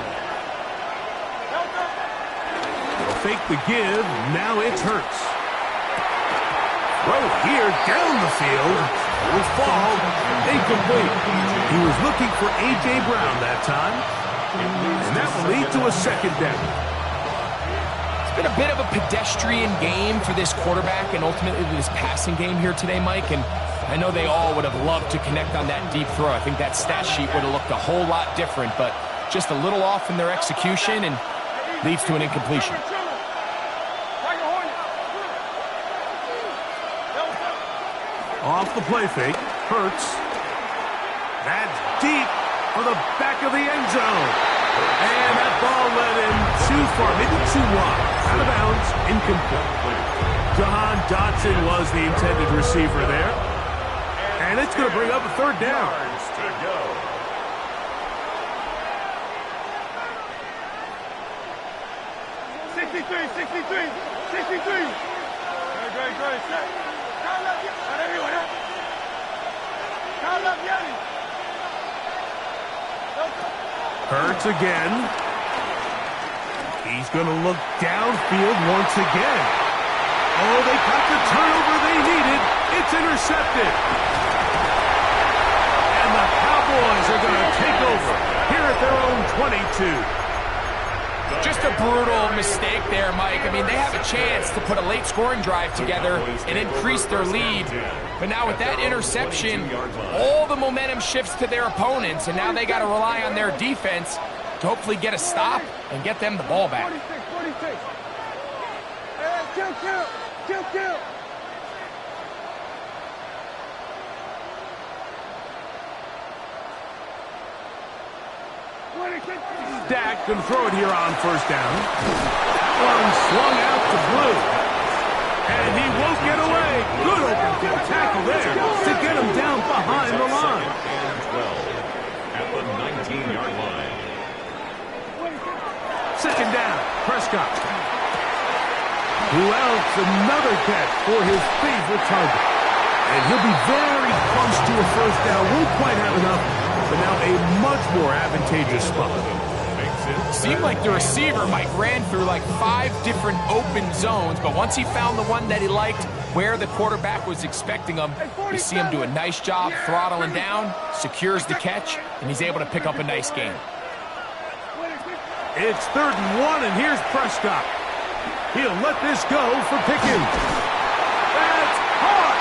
They'll fake the give. Now it's Hurts. Throw here down the field. Will fall. Incomplete. He was looking for A.J. Brown that time. And that will lead to a second down. It's been a bit of a pedestrian game for this quarterback and ultimately this passing game here today, Mike. And I know they all would have loved to connect on that deep throw. I think that stat sheet would have looked a whole lot different, but just a little off in their execution and leads to an incompletion. Off the play fake. Hurts. That's deep for the back of the end zone. And that ball led him too far, maybe too wide. Out of bounds, incomplete. Jahan Dotson was the intended receiver there. And it's going to bring up a third down. To go. Hurts again. He's going to look downfield once again. Oh, they got the turnover they needed. It's intercepted. And the Cowboys are going to take over here at their own 22. Just a brutal mistake there, Mike. I mean, they have a chance to put a late scoring drive together and increase their lead. But now with that interception, all the momentum shifts to their opponents, and now they got to rely on their defense to hopefully get a stop and get them the ball back. Dak can throw it here on first down. That one swung out to Blue. And he won't get away. Good open field tackle there to get him down behind the line. And 12 at the 19-yard line. Second down, Prescott. Who else? Another catch for his favorite target. And he'll be very close to a first down. Won't quite have enough, but now a much more advantageous spot. Seemed like the receiver, Mike, ran through like 5 different open zones, but once he found the one that he liked, where the quarterback was expecting him, you see him do a nice job throttling down, secures the catch, and he's able to pick up a nice gain. It's 3rd and 1, and here's Prescott. He'll let this go for Pickens. That's caught!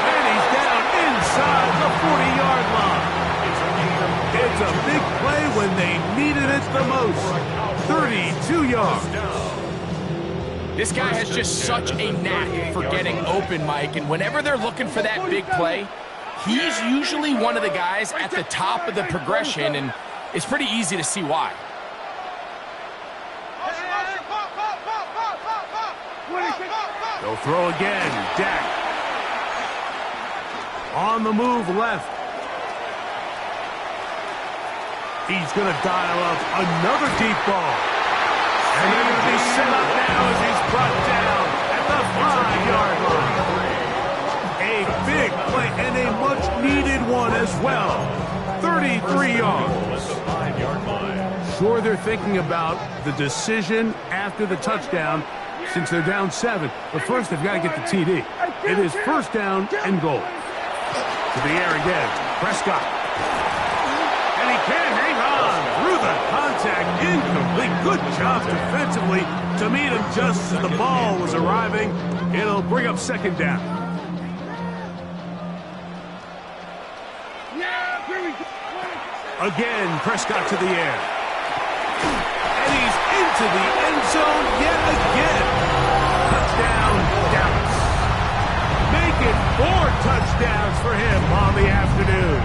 And he's down inside the 40-yard line. It's a big play when they needed it the most. 32 yards. This guy has just such a knack for getting open, Mike, and whenever they're looking for that big play, he's usually one of the guys at the top of the progression, and it's pretty easy to see why. They'll throw again. Dak. On the move left. He's going to dial up another deep ball. And they're going to be set up now as he's brought down at the 5-yard line. A big play and a much-needed one as well. 33 yards. Sure, they're thinking about the decision after the touchdown since they're down 7. But first, they've got to get the TD. It is first down and goal. To the air again. Prescott. And he can hang on through the contact. Incomplete. Good job defensively to meet him just as the ball was arriving. It'll bring up second down. Again, Prescott to the air. And he's into the end zone yet again. Touchdown, Dallas. Make it 4 touchdowns for him on the afternoon.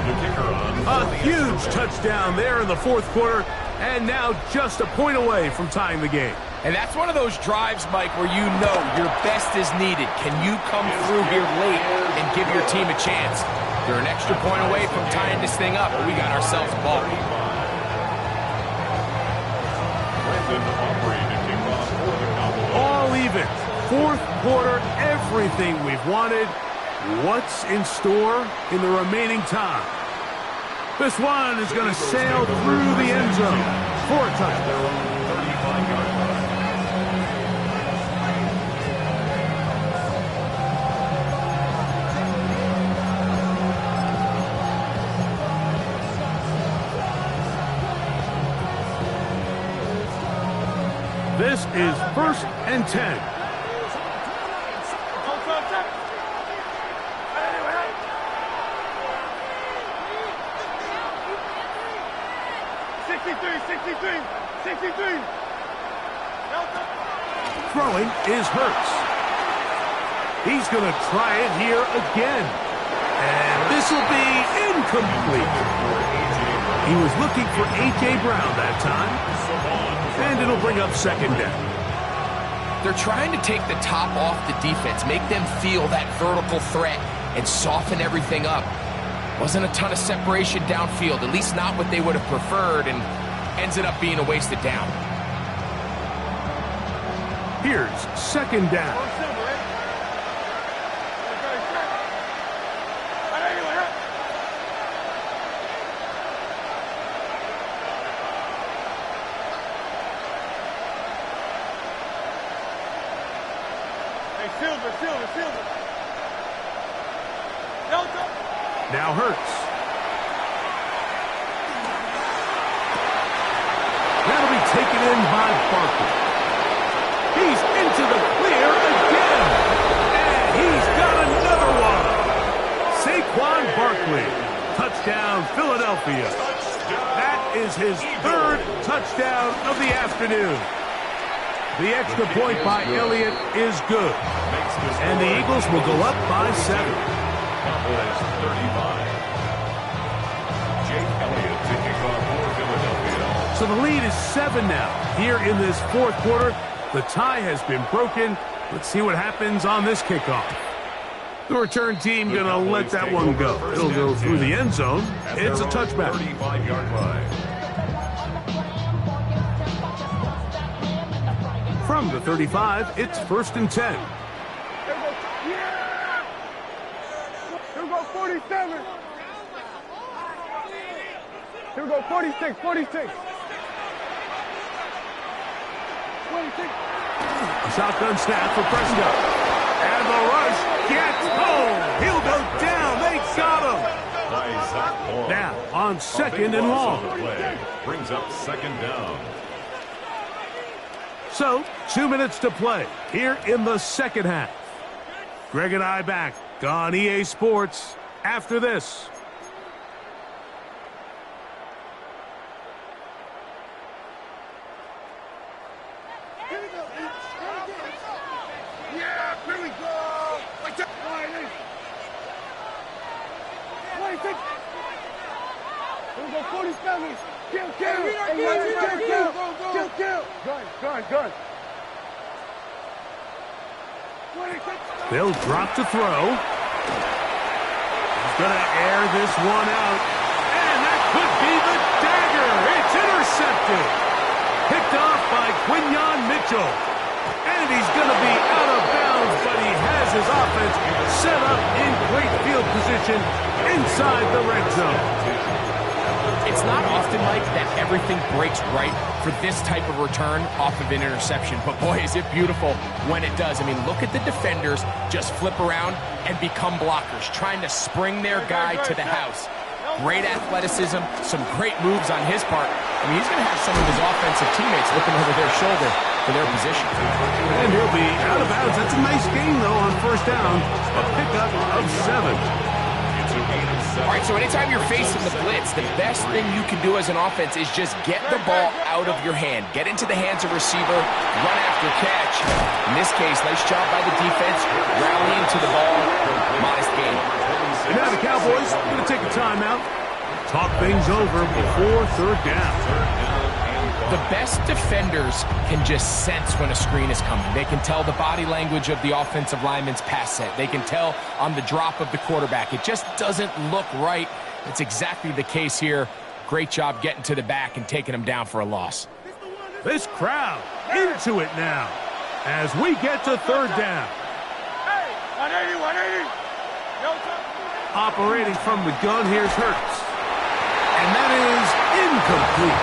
The kicker on. A huge touchdown there in the 4th quarter, and now just a point away from tying the game. And that's one of those drives, Mike, where you know your best is needed. Can you come through here late and give your team a chance? They're an extra point away from tying this thing up, but we got ourselves a ball. Brandon Aubrey to kick off even. Fourth quarter, everything we've wanted. What's in store in the remaining time? This one is going to sail through the end zone for a touchdown. 35-yard line. This is 1st and 10. Throwing is Hurts. He's going to try it here again. And this will be incomplete. He was looking for A.J. Brown that time. And it'll bring up 2nd down. They're trying to take the top off the defense, make them feel that vertical threat, and soften everything up. Wasn't a ton of separation downfield, at least not what they would have preferred, and ends it up being a wasted down. Here's 2nd down. Silver. Now Hurts. That'll be taken in by Barkley. He's into the clear again. And he's got another one. Saquon Barkley. Touchdown, Philadelphia. That is his 3rd touchdown of the afternoon. The extra point by Elliott is good. And the Eagles will go up by 7. Cowboys 35. Jake Elliott to kick off for Philadelphia. So the lead is 7 now. Here in this 4th quarter, the tie has been broken. Let's see what happens on this kickoff. The return team going to let that one go. It'll go through the end zone. It's a touchback. 35-yard line. From the 35, it's 1st and 10. Here we go, 47. Here we go, 46. 46. A shotgun snap for Prescott. And the rush gets home. He'll go down. They got him. Now on 2nd and long. Brings up 2nd down. So 2 minutes to play here in the 2nd half. Greg and I back on EA Sports after this. Yeah, here we go. Like that. Here we go, 47. Kill. Gun. They'll drop to throw. He's going to air this one out. And that could be the dagger. It's intercepted. Picked off by Quinyon Mitchell. And he's going to be out of bounds, but he has his offense set up in great field position inside the red zone. It's not often, Mike, that everything breaks right for this type of return off of an interception. But, boy, is it beautiful when it does. I mean, look at the defenders just flip around and become blockers, trying to spring their guy to the house. Great athleticism, some great moves on his part. I mean, he's going to have some of his offensive teammates looking over their shoulder for their position. And he'll be out of bounds. That's a nice gain, though, on 1st down. A pickup of 7. All right, so anytime you're facing the blitz, the best thing you can do as an offense is just get the ball out of your hand. Get into the hands of receiver, run after catch. In this case, nice job by the defense, rallying to the ball, modest gain. And now the Cowboys going to take a timeout, talk things over before 3rd down. The best defenders can just sense when a screen is coming. They can tell the body language of the offensive lineman's pass set. They can tell on the drop of the quarterback. It just doesn't look right. It's exactly the case here. Great job getting to the back and taking him down for a loss. This crowd into it now. as we get to third down. Hey, 180, 180. Operating from the gun, here's Hurts. And that is incomplete.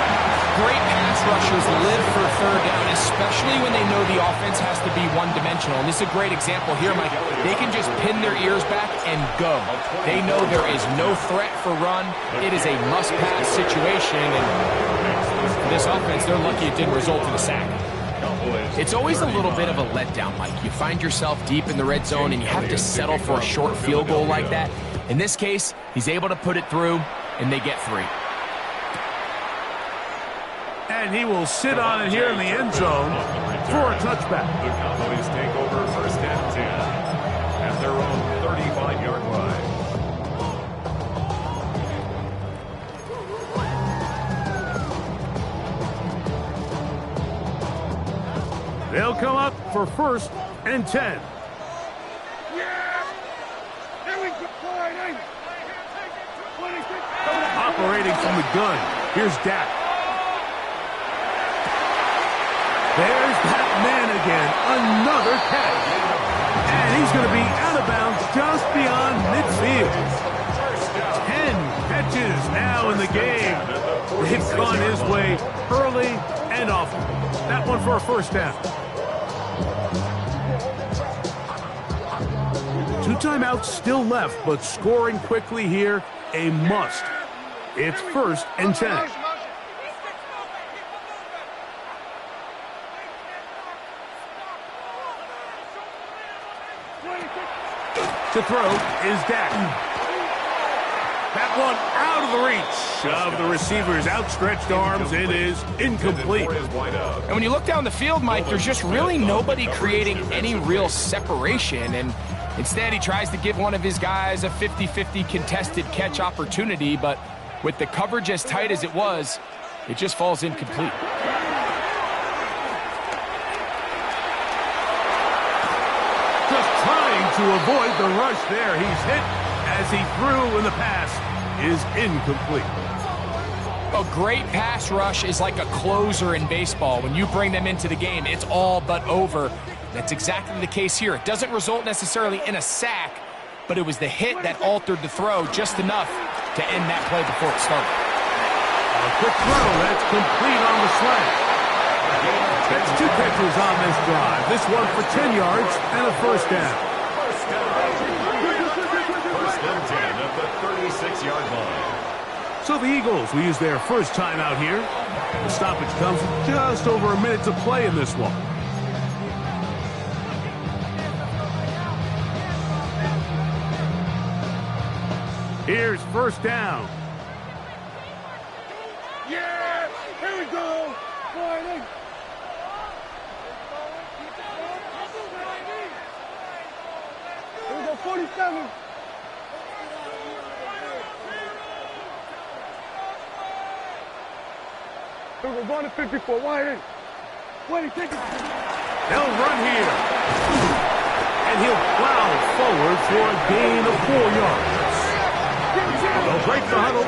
Great pass rushers live for third down, especially when they know the offense has to be one-dimensional. And this is a great example here, Mike. They can just pin their ears back and go. They know there is no threat for run. It is a must-pass situation. And for this offense, they're lucky it didn't result in a sack. It's always a little bit of a letdown, Mike. You find yourself deep in the red zone, and you have to settle for a short field goal like that. In this case, he's able to put it through, and they get 3. And he will sit on it here in the end zone for a touchback. The Cowboys take over first and 10 at their own 35-yard line. They'll come up for first and 10. Operating from the gun, here's Dak. There's that man again, another catch. And he's going to be out of bounds just beyond midfield. 10 catches now in the game. They've gone his way early and often. That one for a first down. 2 timeouts still left, but scoring quickly here, a must. It's first and 10. To throw is Dak. That one out of the reach of the receiver's outstretched arms. It is incomplete. And when you look down the field, Mike, there's just really nobody creating any real separation. And instead, he tries to give one of his guys a 50-50 contested catch opportunity. But with the coverage as tight as it was, it just falls incomplete. To avoid the rush there. He's hit as he threw, and the pass is incomplete. A great pass rush is like a closer in baseball. When you bring them into the game, it's all but over. That's exactly the case here. It doesn't result necessarily in a sack, but it was the hit that altered the throw just enough to end that play before it started. A quick throw that's complete on the slant. That's 2 catches on this drive. This one for 10 yards and a first down. First and 10 at the 36-yard line. So the Eagles will use their first time out here. The stoppage comes with just over a minute to play in this one. Here's first down. Yeah! Here we go! Boy, here we go, 47. We're going to 54. Why ain't? Wait, take it. They'll run here. And he'll plow forward for a gain of 4 yards. They'll break the huddle.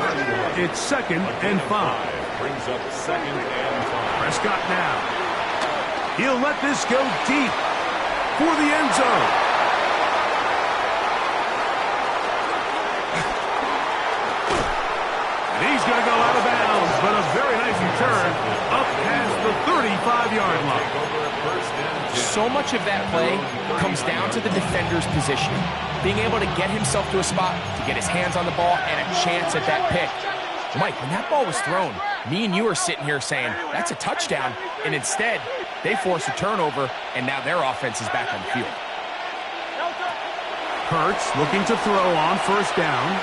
It's second and 5. Brings up second and 5. Prescott now. He'll let this go deep for the end zone. He's going to go out of bounds, but a very nice return up past the 35-yard line. So much of that play comes down to the defender's position. Being able to get himself to a spot, to get his hands on the ball, and a chance at that pick. Mike, when that ball was thrown, me and you are sitting here saying, that's a touchdown. And instead, they force a turnover, and now their offense is back on the field. Hurts looking to throw on first down.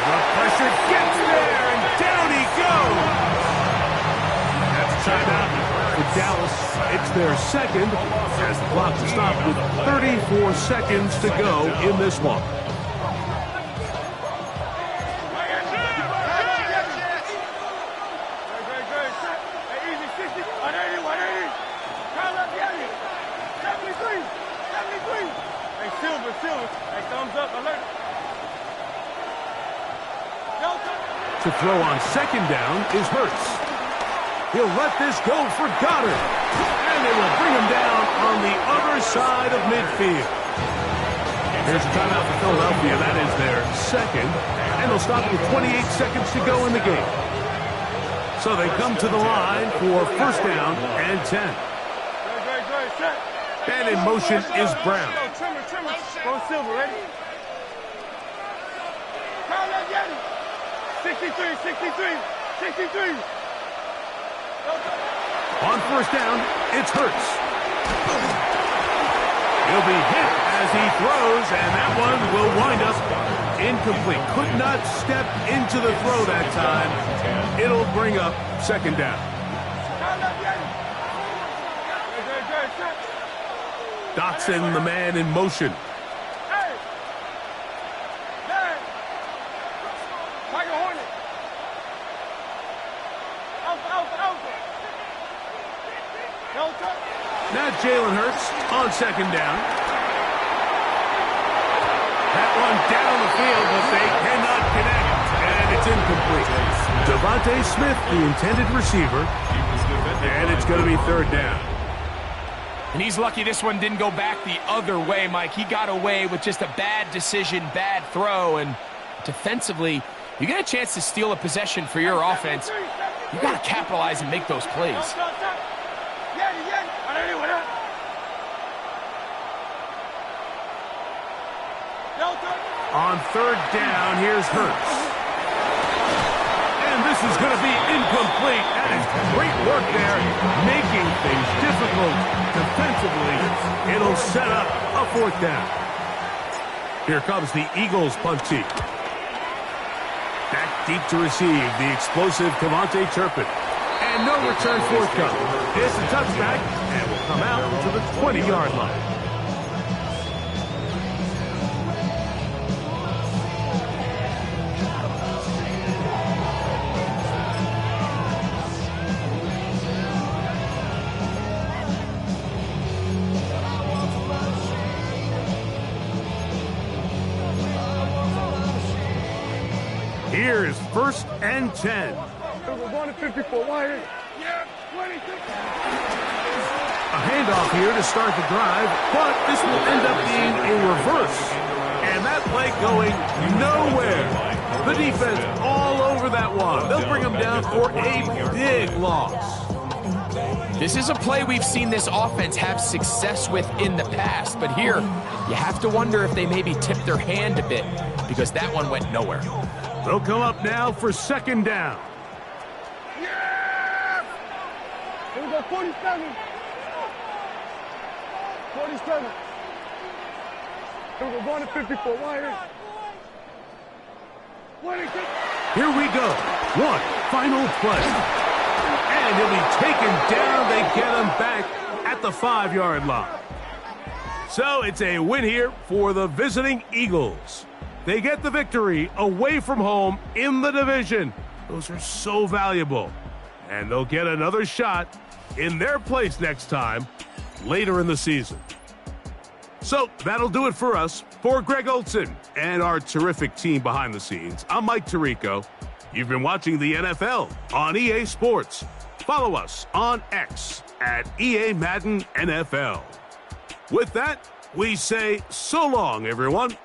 The pressure gets there, and down he goes. That's a timeout for Dallas. It's their second, as the clock is stopped with 34 seconds to go in this one. To throw on second down is Hurts. He'll let this go for Goddard. And and they will bring him down on the other side of midfield. Here's a timeout for Philadelphia. That is their second, and they'll stop with 28 seconds to go in the game. So they come to the line for first down and 10. And in motion is Brown. Go Silver, ready? 63. On first down, it's Hurts. He'll be hit as he throws, and that one will wind up incomplete. Could not step into the throw that time. It'll bring up second down. Dotson, the man in motion. Now Jalen Hurts on second down. That one down the field, but they cannot connect, and it's incomplete. Devontae Smith, the intended receiver, and it's going to be third down. And he's lucky this one didn't go back the other way, Mike. He got away with just a bad decision, bad throw, and defensively, you get a chance to steal a possession for your offense. You got to capitalize and make those plays. On third down, here's Hurts. And this is going to be incomplete. That is great work there, making things difficult defensively. It'll set up a fourth down. Here comes the Eagles punt team. Back deep to receive the explosive Cavante Turpin. And no return forthcoming. It's a touchback, and will come out to the 20-yard line. Here is first and 10. We're going to 54. Why? A handoff here to start the drive, but this will end up being a reverse. And that play going nowhere. The defense all over that one. They'll bring them down for a big loss. This is a play we've seen this offense have success with in the past, but here you have to wonder if they maybe tipped their hand a bit because that one went nowhere. They'll come up now for second down. Here we go, 47. 47. Here we go, going to 54. Why? Here we go. One final play. And he'll be taken down. They get him back at the 5-yard line. So it's a win here for the visiting Eagles. They get the victory away from home in the division. Those are so valuable. And they'll get another shot in their place next time later in the season. So that'll do it for us. For Greg Olson and our terrific team behind the scenes, I'm Mike Tirico. You've been watching the NFL on EA Sports. Follow us on X at EA Madden NFL. With that, we say so long, everyone.